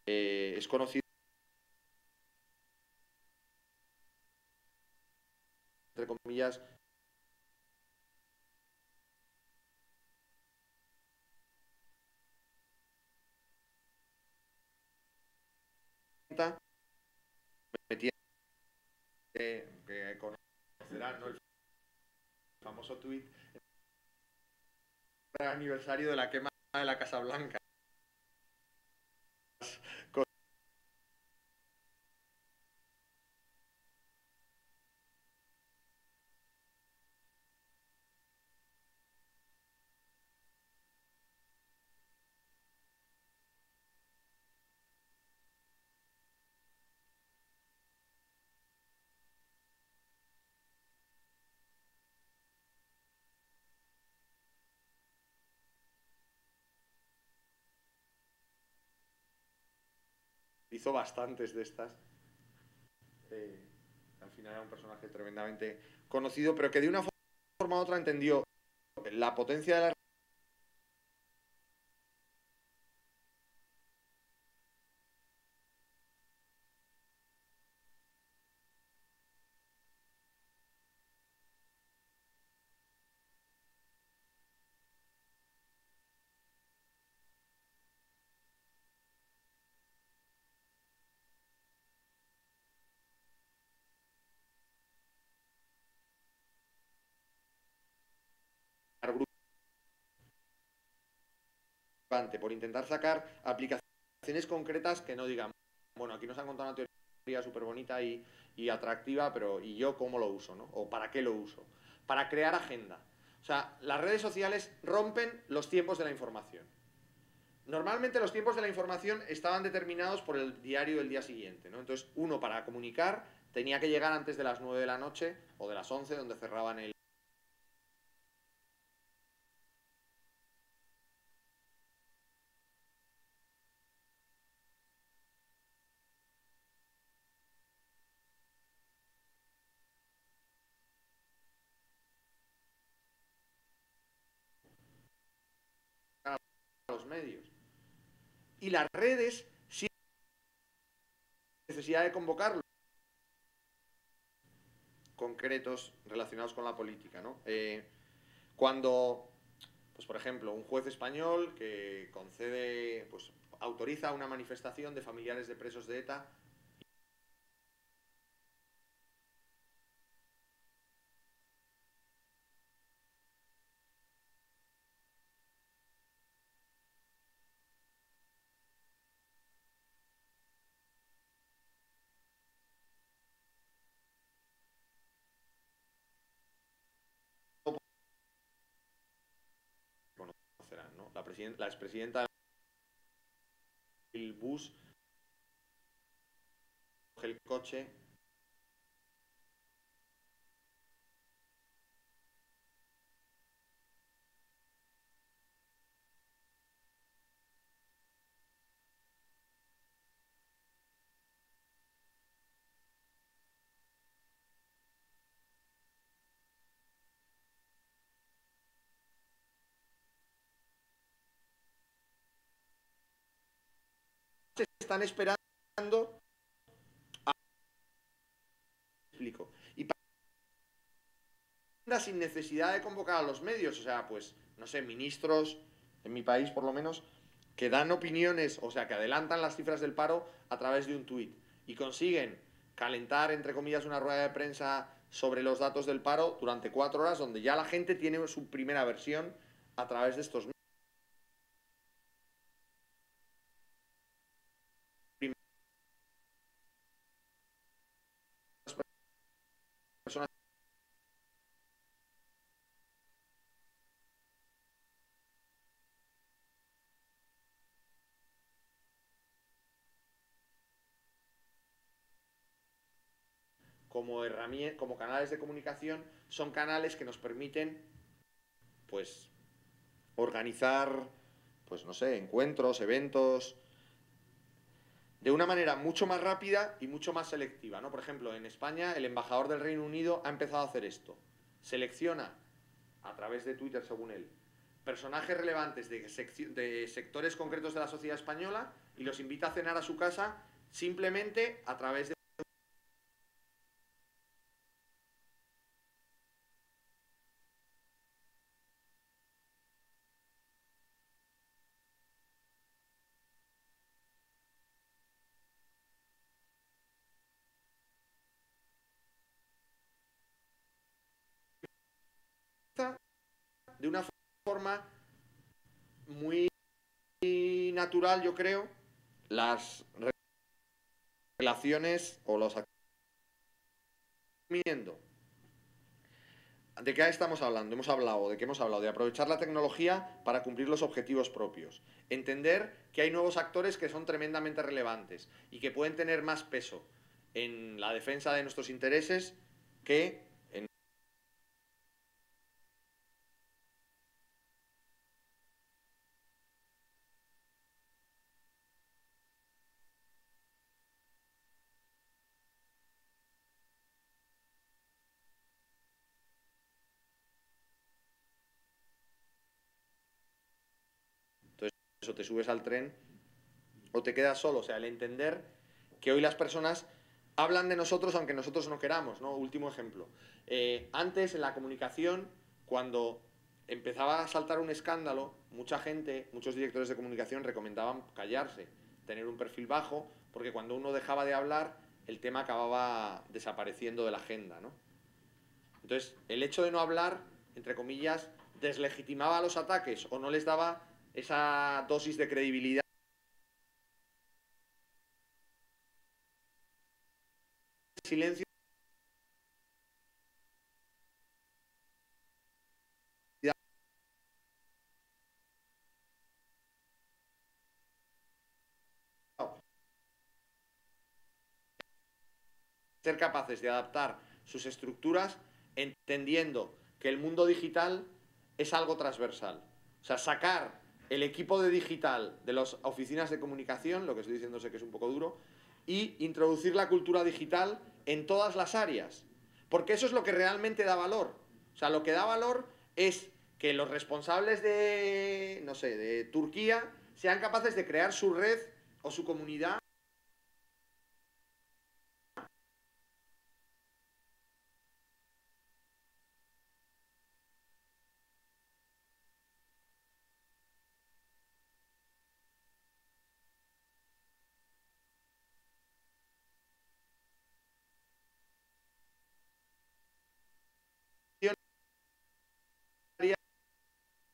Es conocido, entre comillas, me tiene que conocerán, ¿no? El famoso tuit aniversario de la quema de la Casa Blanca. Hizo bastantes de estas. Al final era un personaje tremendamente conocido, pero que de una forma u otra entendió la potencia de la por intentar sacar aplicaciones concretas que no digan, bueno, aquí nos han contado una teoría súper bonita y atractiva, pero ¿y yo cómo lo uso, no? ¿O para qué lo uso? Para crear agenda. O sea, las redes sociales rompen los tiempos de la información. Normalmente los tiempos de la información estaban determinados por el diario del día siguiente, ¿no? Entonces, uno para comunicar tenía que llegar antes de las 9 de la noche o de las 11, donde cerraban el los medios. Y las redes sí necesidad de convocarlos concretos relacionados con la política, ¿no? Cuando, pues por ejemplo, un juez español que concede, pues autoriza una manifestación de familiares de presos de ETA conocerán, ¿no? La expresidenta del bus coge el coche están esperando a... Explico. Y sin necesidad de convocar a los medios, o sea, pues, no sé, ministros, en mi país por lo menos, que dan opiniones, o sea, que adelantan las cifras del paro a través de un tuit y consiguen calentar, entre comillas, una rueda de prensa sobre los datos del paro durante 4 horas, donde ya la gente tiene su primera versión a través de estos personas como herramientas, como canales de comunicación, son canales que nos permiten, pues, organizar, pues, no sé, encuentros, eventos, de una manera mucho más rápida y mucho más selectiva, ¿no? Por ejemplo, en España el embajador del Reino Unido ha empezado a hacer esto. Selecciona, a través de Twitter según él, personajes relevantes de sectores concretos de la sociedad española y los invita a cenar a su casa simplemente a través de... de una forma muy natural, yo creo, las relaciones o los acontecimientos. ¿De qué estamos hablando? ¿De qué hemos hablado? De aprovechar la tecnología para cumplir los objetivos propios. Entender que hay nuevos actores que son tremendamente relevantes y que pueden tener más peso en la defensa de nuestros intereses que en... Entonces, o te subes al tren o te quedas solo. O sea, el entender que hoy las personas hablan de nosotros aunque nosotros no queramos, ¿no? Último ejemplo. Antes, en la comunicación, cuando empezaba a saltar un escándalo, mucha gente, muchos directores de comunicación recomendaban callarse, tener un perfil bajo, porque cuando uno dejaba de hablar, el tema acababa desapareciendo de la agenda, ¿no? Entonces, el hecho de no hablar, entre comillas, deslegitimaba los ataques o no les daba esa dosis de credibilidad. Silencio. Ser capaces de adaptar sus estructuras entendiendo que el mundo digital es algo transversal. O sea, sacar el equipo de digital de las oficinas de comunicación, lo que estoy diciendo sé que es un poco duro, y introducir la cultura digital en todas las áreas. Porque eso es lo que realmente da valor. O sea, lo que da valor es que los responsables de, no sé, de Turquía sean capaces de crear su red o su comunidad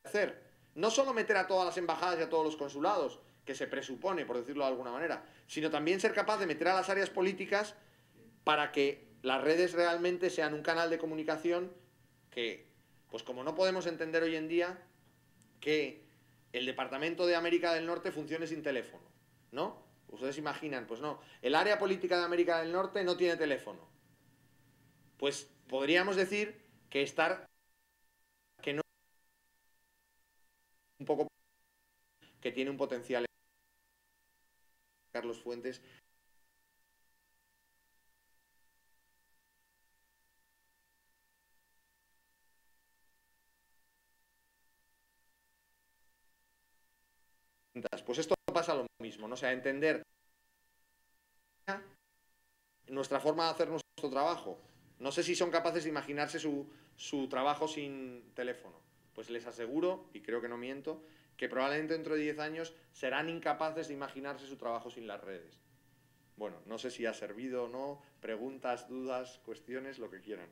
hacer. No solo meter a todas las embajadas y a todos los consulados, que se presupone, por decirlo de alguna manera, sino también ser capaz de meter a las áreas políticas para que las redes realmente sean un canal de comunicación que, pues como no podemos entender hoy en día que el Departamento de América del Norte funcione sin teléfono, ¿no? Ustedes imaginan, pues no, el área política de América del Norte no tiene teléfono. Pues podríamos decir que no un poco que tiene un potencial Carlos Fuentes. Pues esto pasa lo mismo, ¿no? O sea, entender nuestra forma de hacer nuestro trabajo. No sé si son capaces de imaginarse su trabajo sin teléfono. Pues les aseguro, y creo que no miento, que probablemente dentro de 10 años serán incapaces de imaginarse su trabajo sin las redes. Bueno, no sé si ha servido o no. Preguntas, dudas, cuestiones, lo que quieran.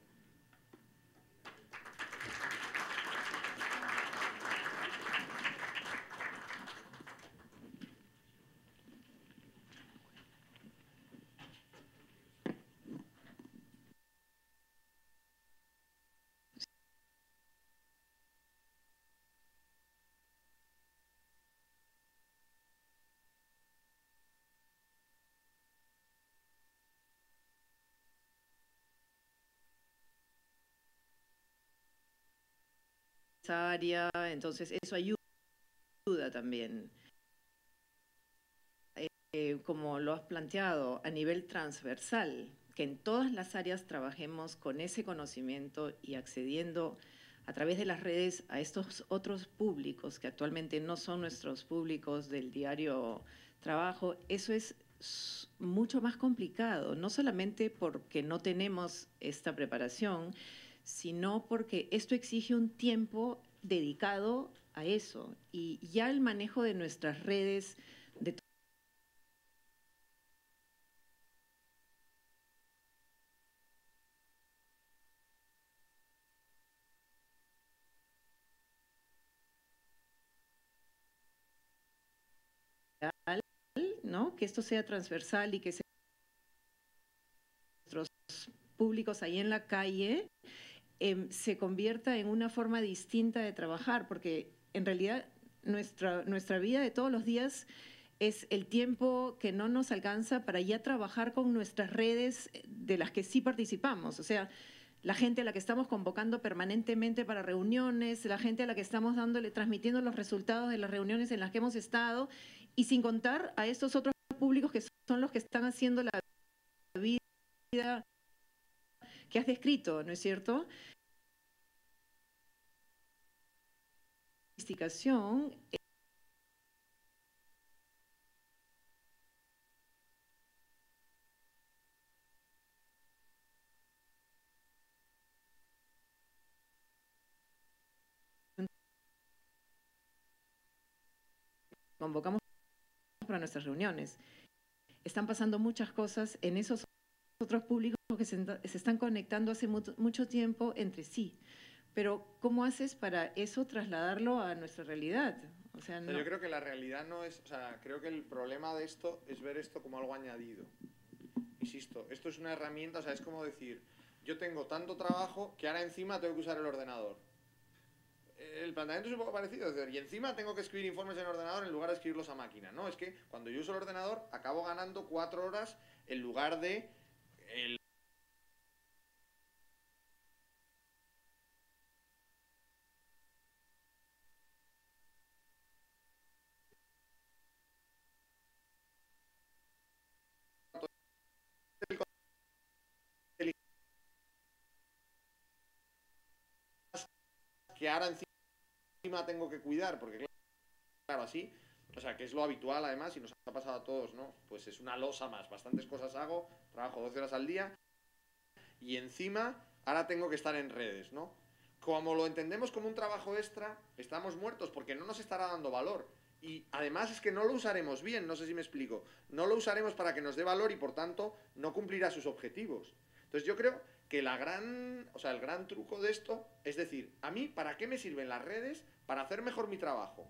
Área, entonces eso ayuda también. Como lo has planteado, a nivel transversal, que en todas las áreas trabajemos con ese conocimiento y accediendo a través de las redes a estos otros públicos que actualmente no son nuestros públicos del diario trabajo, eso es mucho más complicado, no solamente porque no tenemos esta preparación, sino porque esto exige un tiempo dedicado a eso. Y ya el manejo de nuestras redes, de ¿no? Que esto sea transversal y que sean nuestros públicos ahí en la calle, se convierta en una forma distinta de trabajar, porque en realidad nuestra vida de todos los días es el tiempo que no nos alcanza para ya trabajar con nuestras redes de las que sí participamos. O sea, la gente a la que estamos convocando permanentemente para reuniones, la gente a la que estamos transmitiendo los resultados de las reuniones en las que hemos estado, y sin contar a estos otros públicos que son los que están haciendo la vida que has descrito, ¿no es cierto? Investigación convocamos para nuestras reuniones. Están pasando muchas cosas en esos otros públicos que se están conectando hace mucho tiempo entre sí. Pero, ¿cómo haces para eso trasladarlo a nuestra realidad? O sea, no. Yo creo que la realidad no es... O sea, creo que el problema de esto es ver esto como algo añadido. Insisto, esto es una herramienta, o sea, es como decir, yo tengo tanto trabajo que ahora encima tengo que usar el ordenador. El planteamiento es un poco parecido, es decir, y encima tengo que escribir informes en el ordenador en lugar de escribirlos a máquina. No, es que cuando yo uso el ordenador acabo ganando 4 horas en lugar de el que ahora encima tengo que cuidar, porque claro, así, o sea, que es lo habitual además, y nos ha pasado a todos, ¿no? Pues es una losa más, bastantes cosas hago, trabajo 12 horas al día, y encima ahora tengo que estar en redes, ¿no? Como lo entendemos como un trabajo extra, estamos muertos porque no nos estará dando valor. Y además es que no lo usaremos bien, no sé si me explico. No lo usaremos para que nos dé valor y por tanto no cumplirá sus objetivos. Entonces yo creo que el gran truco de esto es decir, a mí, ¿para qué me sirven las redes? Para hacer mejor mi trabajo.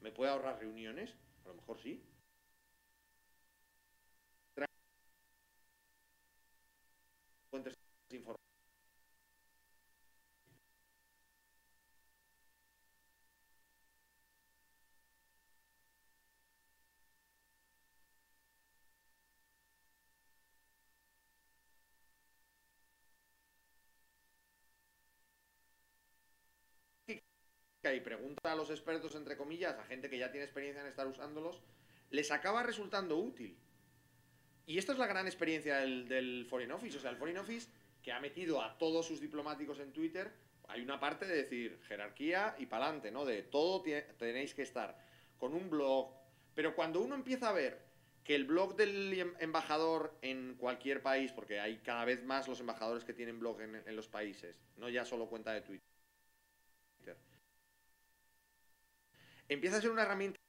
¿Me puede ahorrar reuniones? A lo mejor sí. Fuentes de información. Y pregunta a los expertos, entre comillas, a gente que ya tiene experiencia en estar usándolos, les acaba resultando útil. Y esta es la gran experiencia del Foreign Office. O sea, el Foreign Office, que ha metido a todos sus diplomáticos en Twitter, hay una parte de decir jerarquía y pa'lante, ¿no? De todo tenéis que estar con un blog. Pero cuando uno empieza a ver que el blog del embajador en cualquier país, porque hay cada vez más los embajadores que tienen blog en los países, no ya solo cuenta de Twitter, empieza a ser una herramienta.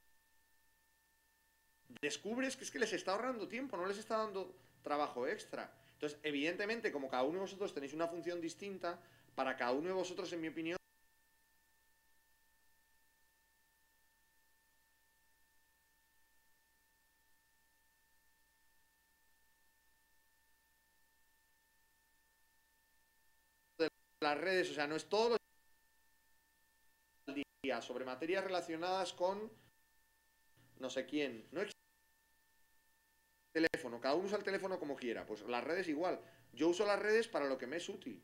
Descubres que es que les está ahorrando tiempo, no les está dando trabajo extra. Entonces, evidentemente, como cada uno de vosotros tenéis una función distinta, para cada uno de vosotros, en mi opinión, de las redes, o sea, no es todos los días sobre materias relacionadas con no sé quién, no existe teléfono, cada uno usa el teléfono como quiera, pues las redes igual. Yo uso las redes para lo que me es útil.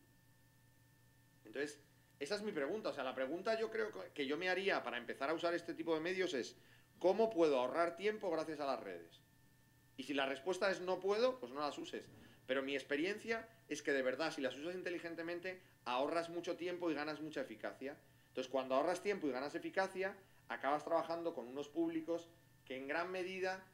Entonces, esa es mi pregunta. O sea, la pregunta yo creo que yo me haría para empezar a usar este tipo de medios es ¿cómo puedo ahorrar tiempo gracias a las redes? Y si la respuesta es no puedo, pues no las uses. Pero mi experiencia es que de verdad, si las usas inteligentemente, ahorras mucho tiempo y ganas mucha eficacia. Entonces, cuando ahorras tiempo y ganas eficacia, acabas trabajando con unos públicos que en gran medida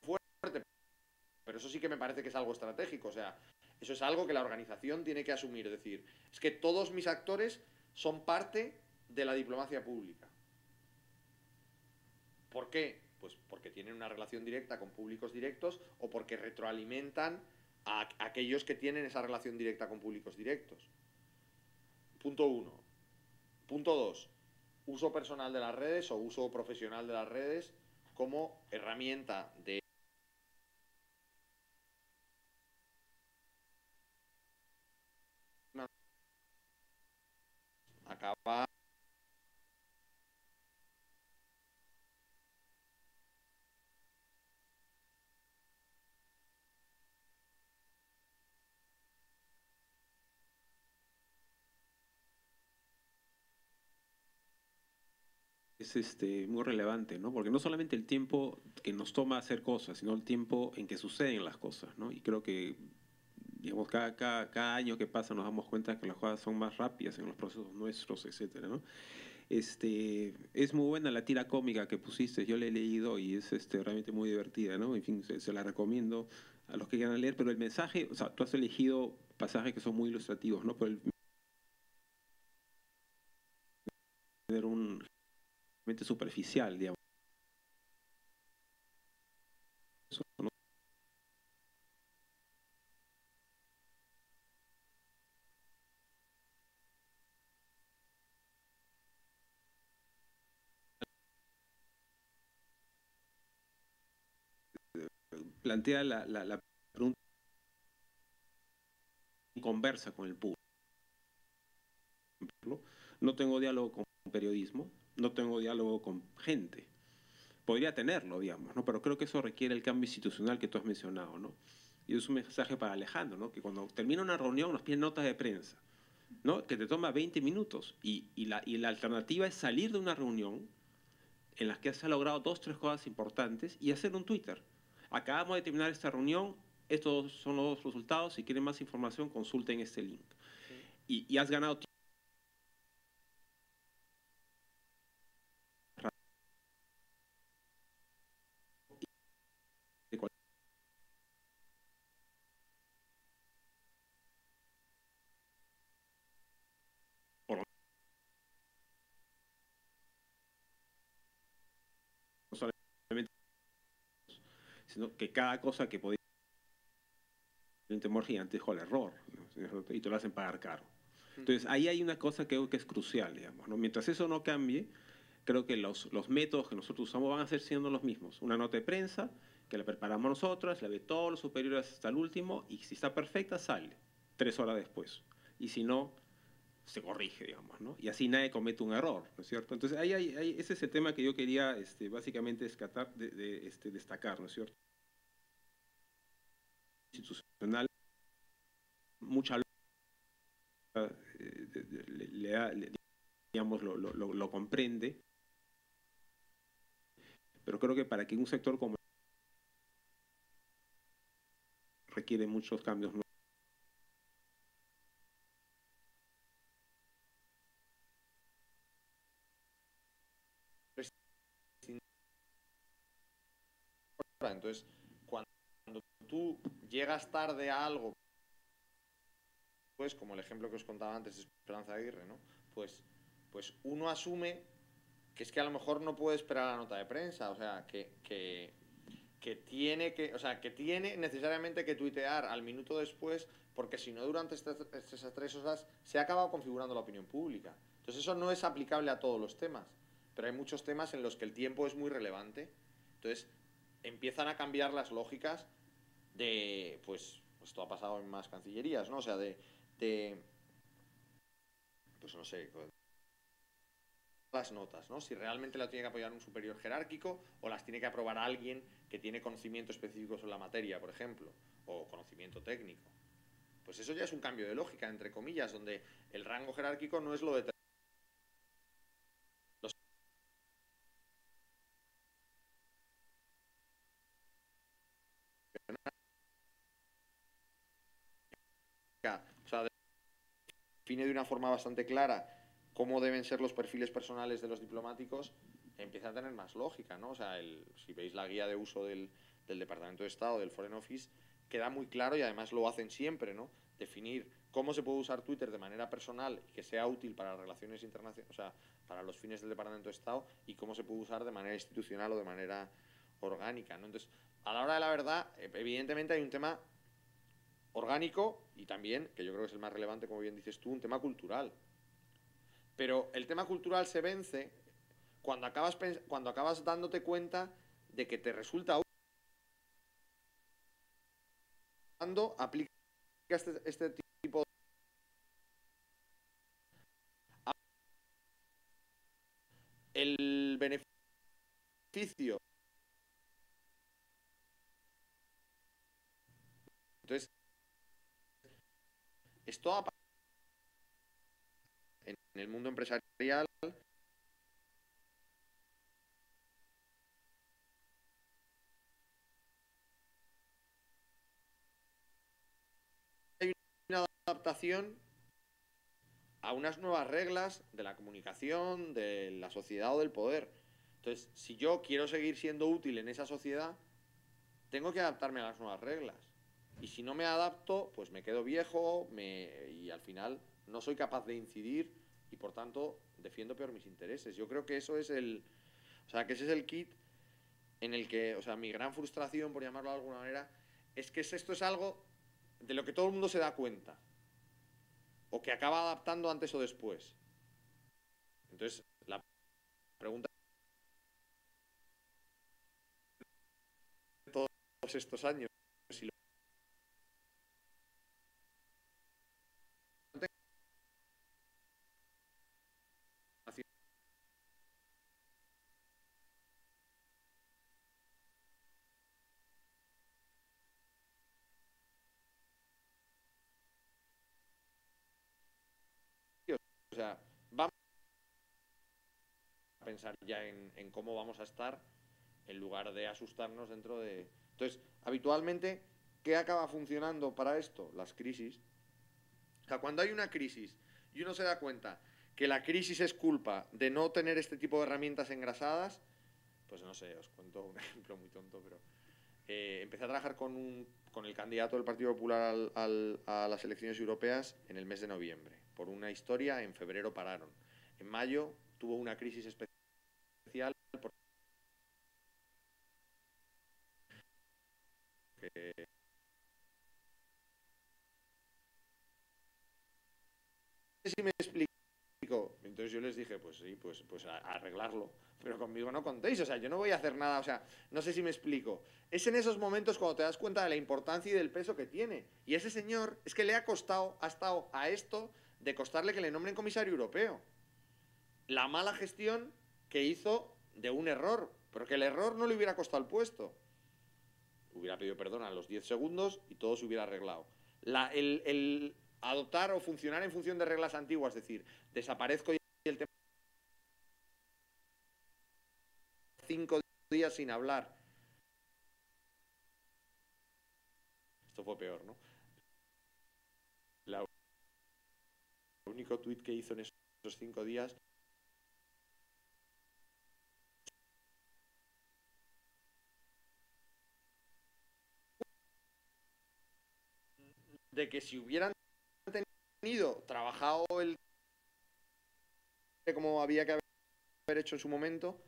fuerte, pero eso sí que me parece que es algo estratégico. O sea, eso es algo que la organización tiene que asumir. Es decir, es que todos mis actores son parte de la diplomacia pública. ¿Por qué? Pues porque tienen una relación directa con públicos directos o porque retroalimentan a aquellos que tienen esa relación directa con públicos directos. Punto 1. Punto 2. Uso personal de las redes o uso profesional de las redes como herramienta de acabar Es muy relevante, ¿no? Porque no solamente el tiempo que nos toma hacer cosas, sino el tiempo en que suceden las cosas, ¿no? Y creo que, digamos, cada año que pasa nos damos cuenta que las cosas son más rápidas en los procesos nuestros, etcétera, ¿no? Es muy buena la tira cómica que pusiste, yo la he leído y es realmente muy divertida, ¿no? En fin, se la recomiendo a los que quieran leer, pero el mensaje, o sea, tú has elegido pasajes que son muy ilustrativos, ¿no? Pero el tener un superficial, digamos, ¿no? Plantea la pregunta, conversa con el público. No tengo diálogo con periodismo, no tengo diálogo con gente. Podría tenerlo, digamos, ¿no? Pero creo que eso requiere el cambio institucional que tú has mencionado, ¿no? Y es un mensaje para Alejandro, ¿no? Que cuando termina una reunión nos piden notas de prensa, ¿no? Que te toma 20 minutos y la alternativa es salir de una reunión en la que se ha logrado 2, 3 cosas importantes y hacer un Twitter. Acabamos de terminar esta reunión, estos son los resultados, si quieren más información consulten este link. Y has ganado tiempo. No solamente, sino que cada cosa que podía un temor gigantesco al error, ¿no? Y te lo hacen pagar caro. Entonces, ahí hay una cosa que creo que es crucial, digamos, ¿no? Mientras eso no cambie, creo que los métodos que nosotros usamos van a ser siendo los mismos. Una nota de prensa, que la preparamos nosotros, la ve todos los superiores hasta el último, y si está perfecta, sale 3 horas después. Y si no, se corrige, digamos, ¿no? Y así nadie comete un error, ¿no es cierto? Entonces, ese es el tema que yo quería básicamente destacar, ¿no es cierto? Institucional, mucha digamos, lo comprende, pero creo que para que un sector como requiere muchos cambios nuevos. Entonces, cuando tú llegas tarde a algo, pues como el ejemplo que os contaba antes de Esperanza Aguirre, ¿no? Pues uno asume que es que a lo mejor no puede esperar la nota de prensa, o sea, que tiene necesariamente que tuitear al minuto después, porque si no durante esas 3 horas se ha acabado configurando la opinión pública. Entonces eso no es aplicable a todos los temas, pero hay muchos temas en los que el tiempo es muy relevante. Entonces empiezan a cambiar las lógicas de, pues esto ha pasado en más cancillerías, ¿no? O sea, pues no sé, las notas, ¿no? Si realmente la tiene que apoyar un superior jerárquico o las tiene que aprobar alguien que tiene conocimiento específico sobre la materia, por ejemplo, o conocimiento técnico. Pues eso ya es un cambio de lógica, entre comillas, donde el rango jerárquico no es lo determinante. O sea, define de una forma bastante clara cómo deben ser los perfiles personales de los diplomáticos, empieza a tener más lógica, ¿no? O sea, si veis la guía de uso del Departamento de Estado, del Foreign Office, queda muy claro y además lo hacen siempre, ¿no? Definir cómo se puede usar Twitter de manera personal y que sea útil para las relaciones internacionales, o sea, para los fines del Departamento de Estado, y cómo se puede usar de manera institucional o de manera orgánica, ¿no? Entonces, a la hora de la verdad, evidentemente hay un tema orgánico y también, que yo creo que es el más relevante, como bien dices tú, un tema cultural. Pero el tema cultural se vence cuando acabas dándote cuenta de que te resulta útil cuando aplicas este tipo de... El beneficio. Entonces, esto en el mundo empresarial hay una adaptación a unas nuevas reglas de la comunicación, de la sociedad o del poder. Entonces, si yo quiero seguir siendo útil en esa sociedad, tengo que adaptarme a las nuevas reglas. Y si no me adapto, pues me quedo viejo y al final no soy capaz de incidir y por tanto defiendo peor mis intereses. Yo creo que eso es que ese es el kit en el que, o sea, mi gran frustración, por llamarlo de alguna manera, es que esto es algo de lo que todo el mundo se da cuenta o que acaba adaptando antes o después. Entonces, la pregunta de todos estos años, si o sea, vamos a pensar ya en cómo vamos a estar en lugar de asustarnos dentro de... Entonces, habitualmente, ¿qué acaba funcionando para esto? Las crisis. O sea, cuando hay una crisis y uno se da cuenta que la crisis es culpa de no tener este tipo de herramientas engrasadas, pues no sé, os cuento un ejemplo muy tonto, pero empecé a trabajar con el candidato del Partido Popular a las elecciones europeas en el mes de noviembre. Por una historia, en febrero pararon. En mayo tuvo una crisis especial porque no sé si me explico. Entonces yo les dije, pues sí, pues a arreglarlo. Pero conmigo no contéis, o sea, yo no voy a hacer nada, o sea, no sé si me explico. Es en esos momentos cuando te das cuenta de la importancia y del peso que tiene. Y ese señor, es que le ha estado a esto de costarle que le nombren comisario europeo. La mala gestión que hizo de un error, pero que el error no le hubiera costado el puesto. Hubiera pedido perdón a los 10 segundos y todo se hubiera arreglado. El adoptar o funcionar en función de reglas antiguas, es decir, desaparezco y el tema 5 días sin hablar. Esto fue peor, ¿no? El único tuit que hizo en esos 5 días de que si hubieran trabajado el como había que haber hecho en su momento,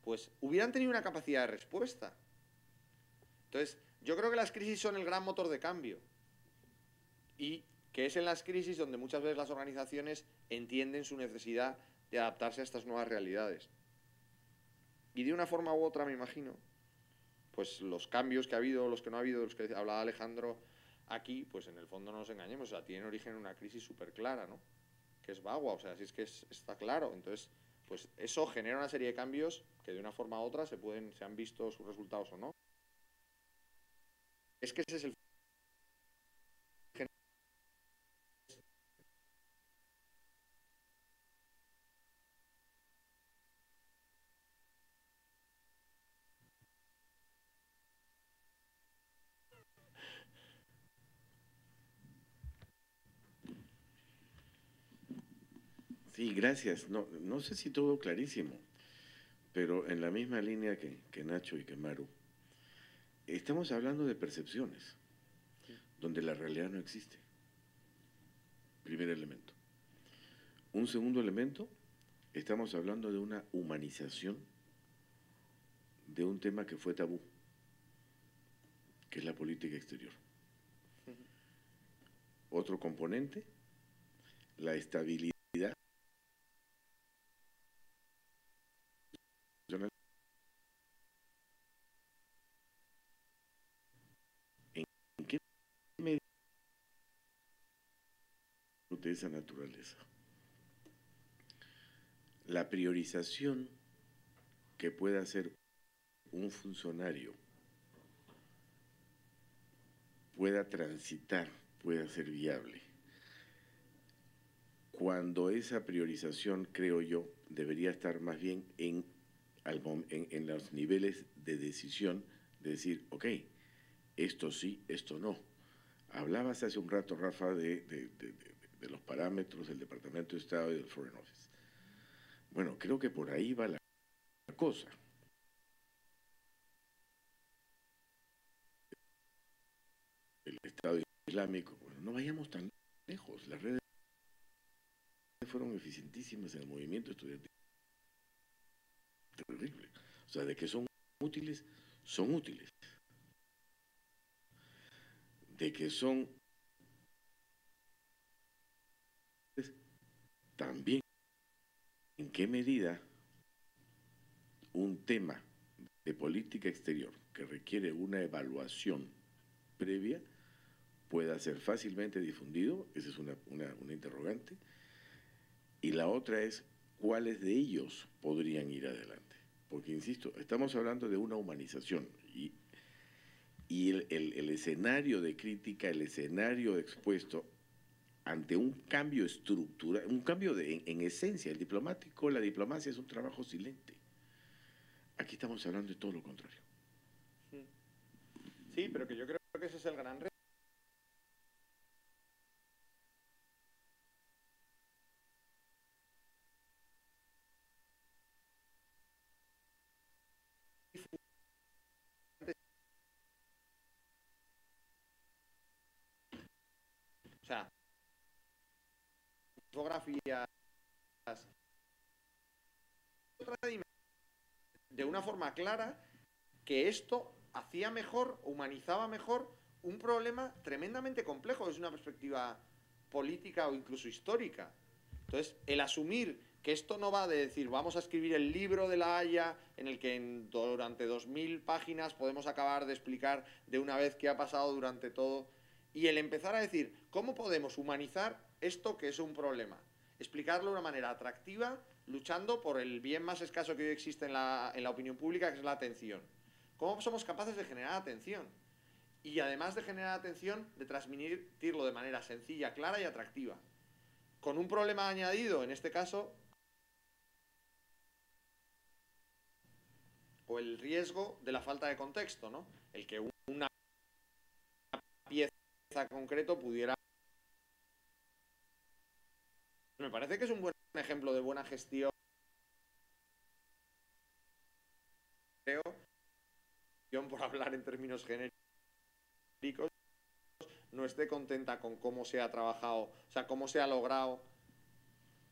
pues hubieran tenido una capacidad de respuesta. Entonces, yo creo que las crisis son el gran motor de cambio. Y que es en las crisis donde muchas veces las organizaciones entienden su necesidad de adaptarse a estas nuevas realidades. Y de una forma u otra, me imagino, pues los cambios que ha habido, los que no ha habido, los que hablaba Alejandro aquí, pues en el fondo no nos engañemos, o sea, tienen origen en una crisis súper clara, ¿no? Que es Bagua, o sea, si es que está claro. Entonces, pues eso genera una serie de cambios que de una forma u otra se han visto sus resultados o no. Es que ese es el... Sí, gracias. No sé si todo clarísimo, pero en la misma línea que Nacho y que Maru, estamos hablando de percepciones, donde la realidad no existe. Primer elemento. Un segundo elemento, estamos hablando de una humanización de un tema que fue tabú, que es la política exterior. Otro componente, la estabilidad ¿en qué medida de esa naturaleza? La priorización que pueda hacer un funcionario pueda transitar, pueda ser viable. Cuando esa priorización, creo yo, debería estar más bien en los niveles de decisión, de decir, ok, esto sí, esto no. Hablabas hace un rato, Rafa, de los parámetros del Departamento de Estado y del Foreign Office. Bueno, creo que por ahí va la cosa. El Estado Islámico, bueno, no vayamos tan lejos. Las redes fueron eficientísimas en el movimiento estudiantil. Terrible. O sea, de que son útiles, son útiles. De que son también en qué medida un tema de política exterior que requiere una evaluación previa pueda ser fácilmente difundido, esa es una interrogante, y la otra es cuáles de ellos podrían ir adelante. Porque, insisto, estamos hablando de una humanización y el escenario de crítica, el escenario expuesto ante un cambio estructural, un cambio en esencia. La diplomacia es un trabajo silente. Aquí estamos hablando de todo lo contrario. Sí, pero que yo creo que ese es el gran reto. O sea, fotografías de una forma clara que esto hacía mejor, humanizaba mejor un problema tremendamente complejo desde una perspectiva política o incluso histórica. Entonces, el asumir que esto no va de decir vamos a escribir el libro de La Haya en el que durante 2000 páginas podemos acabar de explicar de una vez qué ha pasado durante todo, y el empezar a decir cómo podemos humanizar esto que es un problema, explicarlo de una manera atractiva, luchando por el bien más escaso que hoy existe en la opinión pública, que es la atención. ¿Cómo somos capaces de generar atención? Y además de generar atención, de transmitirlo de manera sencilla, clara y atractiva. Con un problema añadido, en este caso, o el riesgo de la falta de contexto, ¿no? El que una pieza concreto pudiera... Me parece que es un buen ejemplo de buena gestión, creo, por hablar en términos genéricos, no esté contenta con cómo se ha trabajado, o sea, cómo se ha logrado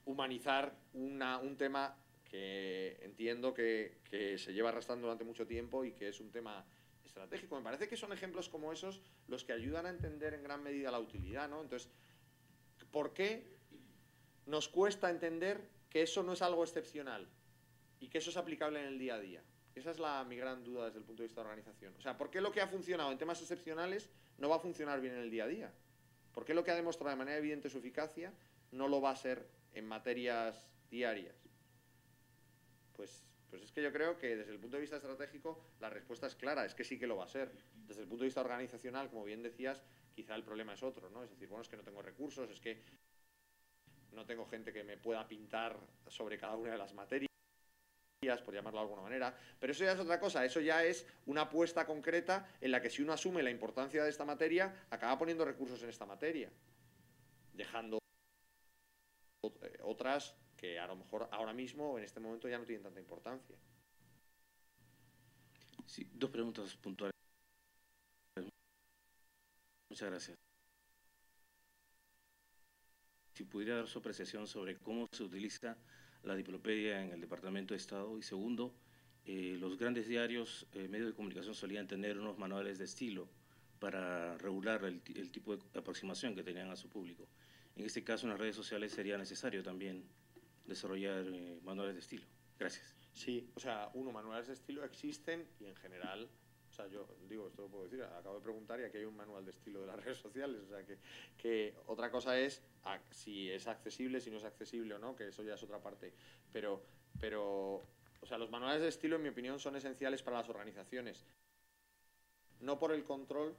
humanizar un tema que entiendo que se lleva arrastrando durante mucho tiempo y que es un tema estratégico. Me parece que son ejemplos como esos los que ayudan a entender en gran medida la utilidad, ¿no? Entonces, ¿por qué nos cuesta entender que eso no es algo excepcional y que eso es aplicable en el día a día? Esa es mi gran duda desde el punto de vista de organización. O sea, ¿por qué lo que ha funcionado en temas excepcionales no va a funcionar bien en el día a día? ¿Por qué lo que ha demostrado de manera evidente su eficacia no lo va a ser en materias diarias? Pues es que yo creo que desde el punto de vista estratégico la respuesta es clara, es que sí que lo va a ser. Desde el punto de vista organizacional, como bien decías, quizá el problema es otro, ¿no? Es decir, bueno, es que no tengo recursos, es que no tengo gente que me pueda pintar sobre cada una de las materias, por llamarlo de alguna manera, pero eso ya es otra cosa, eso ya es una apuesta concreta en la que si uno asume la importancia de esta materia, acaba poniendo recursos en esta materia, dejando otras que a lo mejor ahora mismo, en este momento, ya no tienen tanta importancia. Sí, dos preguntas puntuales. Muchas gracias. Si pudiera dar su apreciación sobre cómo se utiliza la diplopedia en el Departamento de Estado. Y segundo, los grandes diarios, medios de comunicación solían tener unos manuales de estilo para regular el tipo de aproximación que tenían a su público. En este caso, en las redes sociales sería necesario también desarrollar manuales de estilo. Gracias. Sí, o sea, manuales de estilo existen y en general, o sea, yo digo, esto lo puedo decir, acabo de preguntar y aquí hay un manual de estilo de las redes sociales, o sea, que otra cosa es si es accesible, si no es accesible o no, que eso ya es otra parte, pero, o sea, los manuales de estilo, en mi opinión, son esenciales para las organizaciones, no por el control,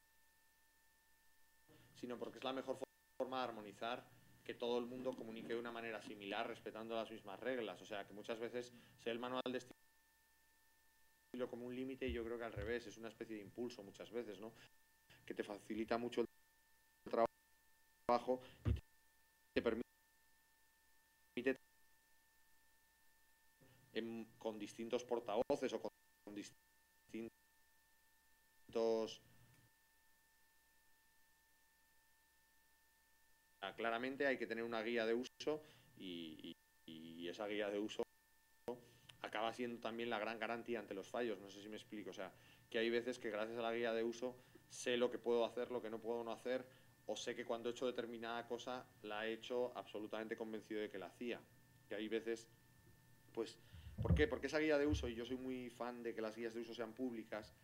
sino porque es la mejor forma de armonizar, que todo el mundo comunique de una manera similar, respetando las mismas reglas. O sea, que muchas veces se ve el manual de estilo como un límite y yo creo que al revés, es una especie de impulso muchas veces, ¿no? Que te facilita mucho el trabajo y te permite con distintos portavoces o con distintos... Claramente hay que tener una guía de uso y esa guía de uso acaba siendo también la gran garantía ante los fallos. No sé si me explico. O sea, que hay veces que gracias a la guía de uso sé lo que puedo hacer, lo que no puedo no hacer, o sé que cuando he hecho determinada cosa la he hecho absolutamente convencido de que la hacía. Que hay veces, pues, ¿por qué? Porque esa guía de uso, y yo soy muy fan de que las guías de uso sean públicas,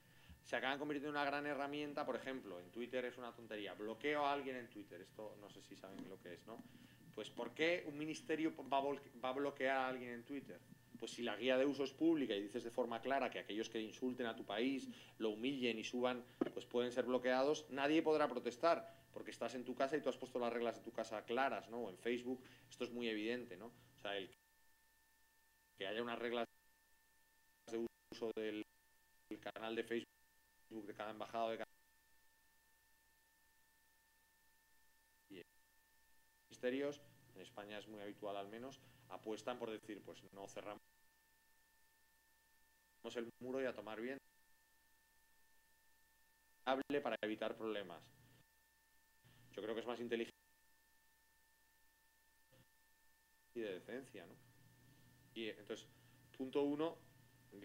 se acaban convirtiendo en una gran herramienta. Por ejemplo, en Twitter es una tontería. Bloqueo a alguien en Twitter. Esto no sé si saben lo que es, ¿no? Pues ¿por qué un ministerio va a bloquear a alguien en Twitter? Pues si la guía de uso es pública y dices de forma clara que aquellos que insulten a tu país, lo humillen y suban, pues pueden ser bloqueados, nadie podrá protestar, porque estás en tu casa y tú has puesto las reglas de tu casa claras, ¿no? O en Facebook esto es muy evidente, ¿no? O sea, que haya unas reglas de uso del canal de Facebook de cada embajada de cada ministerios, en España es muy habitual al menos, apuestan por decir, pues no cerramos el muro y a tomar bien para evitar problemas. Yo creo que es más inteligente y de decencia, ¿no? Y entonces, punto uno,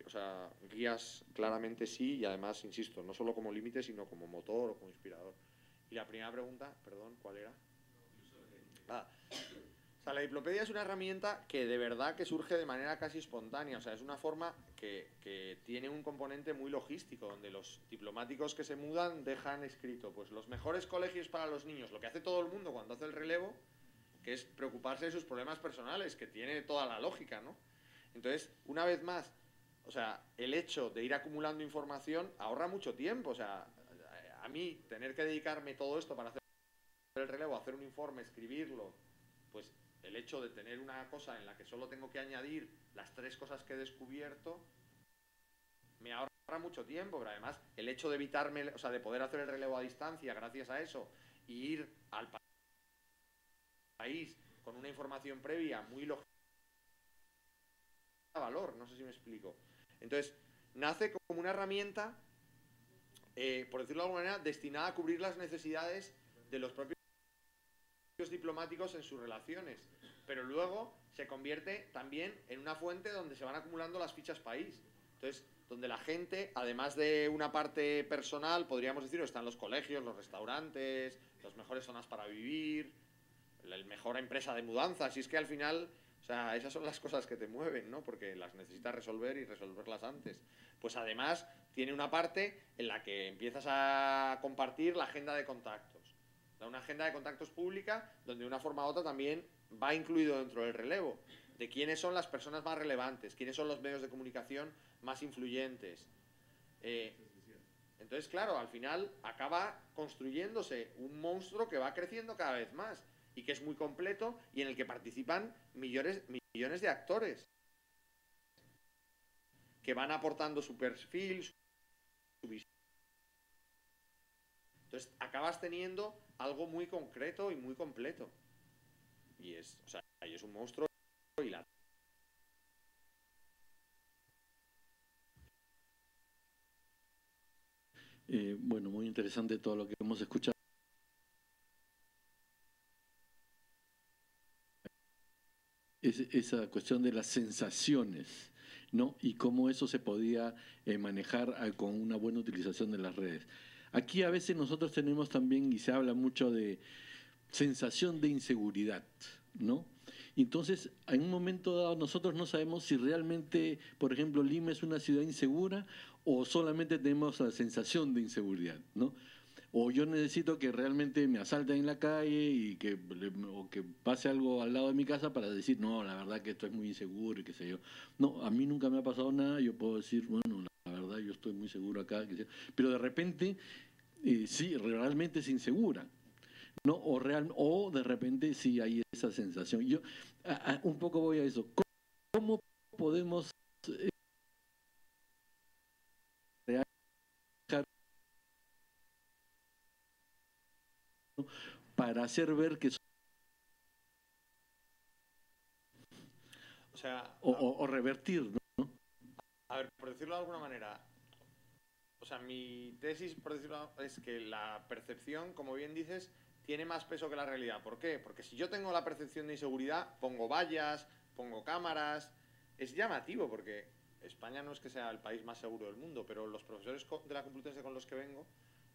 o sea, guías claramente sí, y además, insisto, no solo como límite, sino como motor o como inspirador. Y la primera pregunta, perdón, ¿cuál era? O sea, la diplopedia es una herramienta que de verdad que surge de manera casi espontánea. O sea, es una forma que tiene un componente muy logístico, donde los diplomáticos que se mudan dejan escrito, pues los mejores colegios para los niños, lo que hace todo el mundo cuando hace el relevo, que es preocuparse de sus problemas personales, que tiene toda la lógica, ¿no? Entonces, una vez más, o sea, el hecho de ir acumulando información ahorra mucho tiempo. O sea, a mí tener que dedicarme todo esto para hacer el relevo, hacer un informe, escribirlo, pues el hecho de tener una cosa en la que solo tengo que añadir las 3 cosas que he descubierto, me ahorra mucho tiempo, pero además el hecho de evitarme, o sea, de poder hacer el relevo a distancia gracias a eso y ir al país con una información previa muy lógica, valor, no sé si me explico. Entonces, nace como una herramienta, por decirlo de alguna manera, destinada a cubrir las necesidades de los propios diplomáticos en sus relaciones, pero luego se convierte también en una fuente donde se van acumulando las fichas país. Entonces, donde la gente, además de una parte personal, podríamos decir, están los colegios, los restaurantes, las mejores zonas para vivir, la mejor empresa de mudanzas, y es que al final, o sea, esas son las cosas que te mueven, ¿no? Porque las necesitas resolver y resolverlas antes. Pues además tiene una parte en la que empiezas a compartir la agenda de contactos. Una agenda de contactos pública donde de una forma u otra también va incluido dentro del relevo de quiénes son las personas más relevantes, quiénes son los medios de comunicación más influyentes. Entonces, claro, al final acaba construyéndose un monstruo que va creciendo cada vez más y que es muy completo y en el que participan millones de actores que van aportando su perfil, su visión. Entonces, acabas teniendo algo muy concreto y muy completo. Y es, o sea, y es un monstruo y la... Bueno, muy interesante todo lo que hemos escuchado. Esa cuestión de las sensaciones, ¿no? Y cómo eso se podía manejar con una buena utilización de las redes. Aquí a veces nosotros tenemos también, y se habla mucho de sensación de inseguridad, ¿no? Entonces, en un momento dado nosotros no sabemos si realmente, por ejemplo, Lima es una ciudad insegura o solamente tenemos la sensación de inseguridad, ¿no? O yo necesito que realmente me asalten en la calle y o que pase algo al lado de mi casa para decir, no, la verdad que esto es muy inseguro y qué sé yo. No, a mí nunca me ha pasado nada, yo puedo decir, bueno, la verdad yo estoy muy seguro acá, qué sé yo. Pero de repente, sí, realmente es insegura, ¿no? O de repente sí hay esa sensación. Yo un poco voy a eso. ¿Cómo podemos para hacer ver que o sea, o revertir, ¿no? A ver, por decirlo de alguna manera, o sea, mi tesis, por decirlo, es que la percepción, como bien dices, tiene más peso que la realidad. ¿Por qué? Porque si yo tengo la percepción de inseguridad, pongo vallas, pongo cámaras, es llamativo porque España no es que sea el país más seguro del mundo, pero los profesores de la Complutense con los que vengo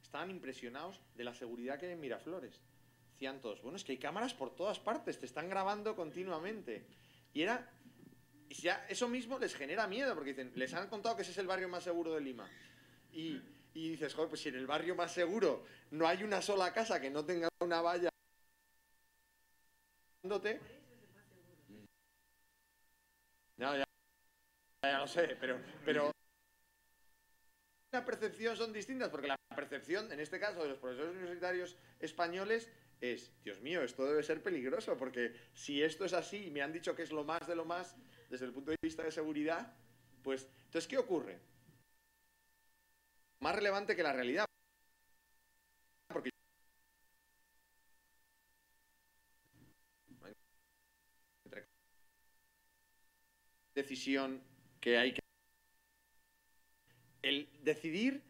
estaban impresionados de la seguridad que hay en Miraflores. Decían todos, bueno, es que hay cámaras por todas partes, te están grabando continuamente. Y ya eso mismo les genera miedo, porque dicen, les han contado que ese es el barrio más seguro de Lima. Y dices, joder, pues si en el barrio más seguro no hay una sola casa que no tenga una valla, no, ya lo sé, pero la percepción son distintas, porque la percepción, en este caso, de los profesores universitarios españoles es, Dios mío, esto debe ser peligroso, porque si esto es así y me han dicho que es lo más de lo más desde el punto de vista de seguridad, pues, entonces, ¿qué ocurre? Más relevante que la realidad, porque decisión que hay que... El decidir...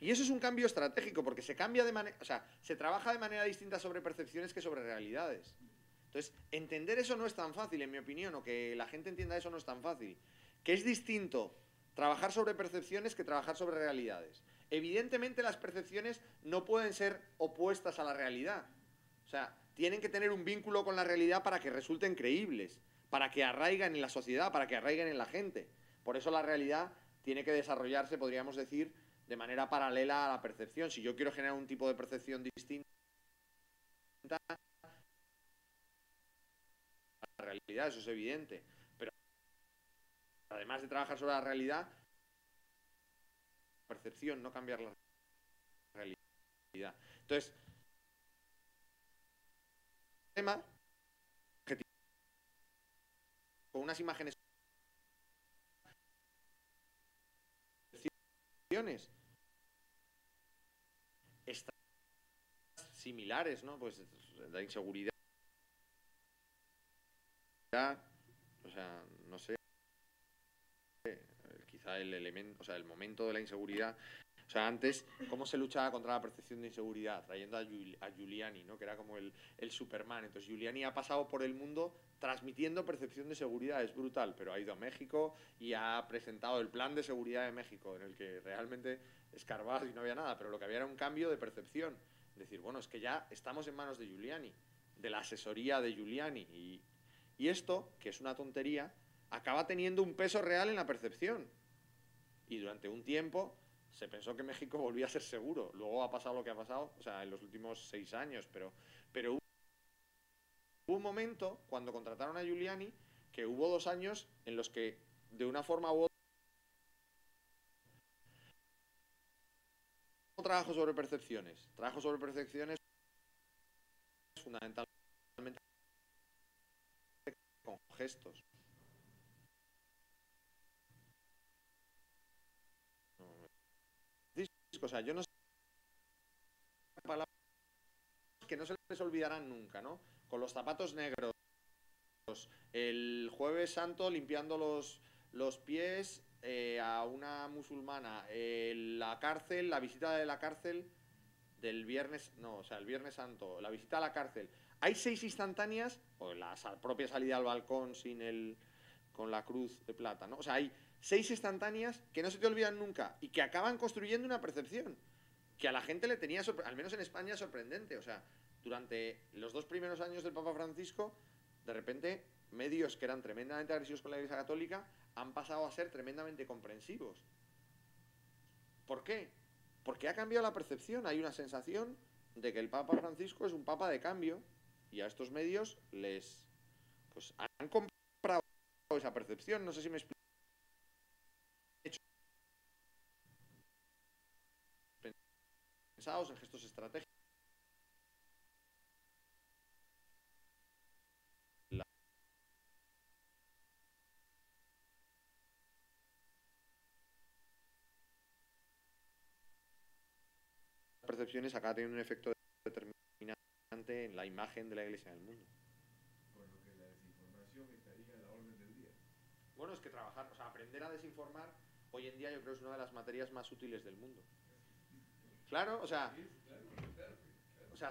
Y eso es un cambio estratégico, porque se cambia de manera... O sea, se trabaja de manera distinta sobre percepciones que sobre realidades. Entonces, entender eso no es tan fácil, en mi opinión, o que la gente entienda eso no es tan fácil. Que es distinto trabajar sobre percepciones que trabajar sobre realidades. Evidentemente las percepciones no pueden ser opuestas a la realidad. O sea, tienen que tener un vínculo con la realidad para que resulten creíbles, para que arraigan en la sociedad, para que arraigan en la gente. Por eso la realidad tiene que desarrollarse, podríamos decir, de manera paralela a la percepción. Si yo quiero generar un tipo de percepción distinta, la realidad, eso es evidente. Pero además de trabajar sobre la realidad, percepción, no cambiar la realidad. Entonces, tema con unas imágenes percepciones similares, ¿no? Pues la inseguridad, o sea, no sé, quizá el elemento, o sea, el momento de la inseguridad. O sea, antes, ¿cómo se luchaba contra la percepción de inseguridad? Trayendo a Giuliani, ¿no? Que era como el Superman. Entonces, Giuliani ha pasado por el mundo transmitiendo percepción de seguridad. Es brutal, pero ha ido a México y ha presentado el plan de seguridad de México, en el que realmente escarbabas y no había nada, pero lo que había era un cambio de percepción. Es decir, bueno, es que ya estamos en manos de Giuliani, de la asesoría de Giuliani. Y esto, que es una tontería, acaba teniendo un peso real en la percepción. Y durante un tiempo se pensó que México volvía a ser seguro. Luego ha pasado lo que ha pasado, o sea, en los últimos 6 años, pero hubo un momento, cuando contrataron a Giuliani, que hubo 2 años en los que, de una forma u otra, trabajo sobre percepciones fundamentalmente con gestos. O sea, yo no sé palabras que no se les olvidarán nunca, ¿no? Con los zapatos negros, el Jueves Santo limpiando los pies a una musulmana, la cárcel, la visita de la cárcel del viernes, no, o sea, el Viernes Santo, la visita a la cárcel. Hay 6 instantáneas, o la propia salida al balcón con la cruz de plata, ¿no? O sea, hay 6 instantáneas que no se te olvidan nunca y que acaban construyendo una percepción que a la gente le tenía, al menos en España, sorprendente. O sea, durante los 2 primeros años del Papa Francisco, de repente, medios que eran tremendamente agresivos con la Iglesia Católica han pasado a ser tremendamente comprensivos. ¿Por qué? Porque ha cambiado la percepción. Hay una sensación de que el Papa Francisco es un papa de cambio y a estos medios pues han comprado esa percepción. No sé si me explico. Pensados en gestos estratégicos. Percepciones acaba teniendo un efecto determinante en la imagen de la Iglesia en el mundo. Por lo que la desinformación estaría a la orden del día. Bueno, es que trabajar, o sea, aprender a desinformar hoy en día yo creo que es una de las materias más útiles del mundo. Claro, o sea,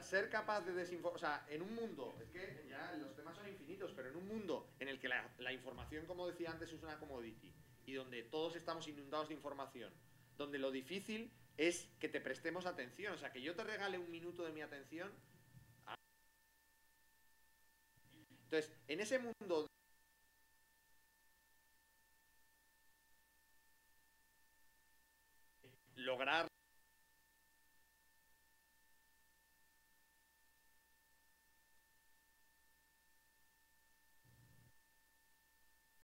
ser capaz de desinformar, o sea, en un mundo, es que ya los temas son infinitos, pero en un mundo en el que la información, como decía antes, es una commodity y donde todos estamos inundados de información, donde lo difícil es que te prestemos atención, o sea, que yo te regale un minuto de mi atención. Entonces, en ese mundo lograr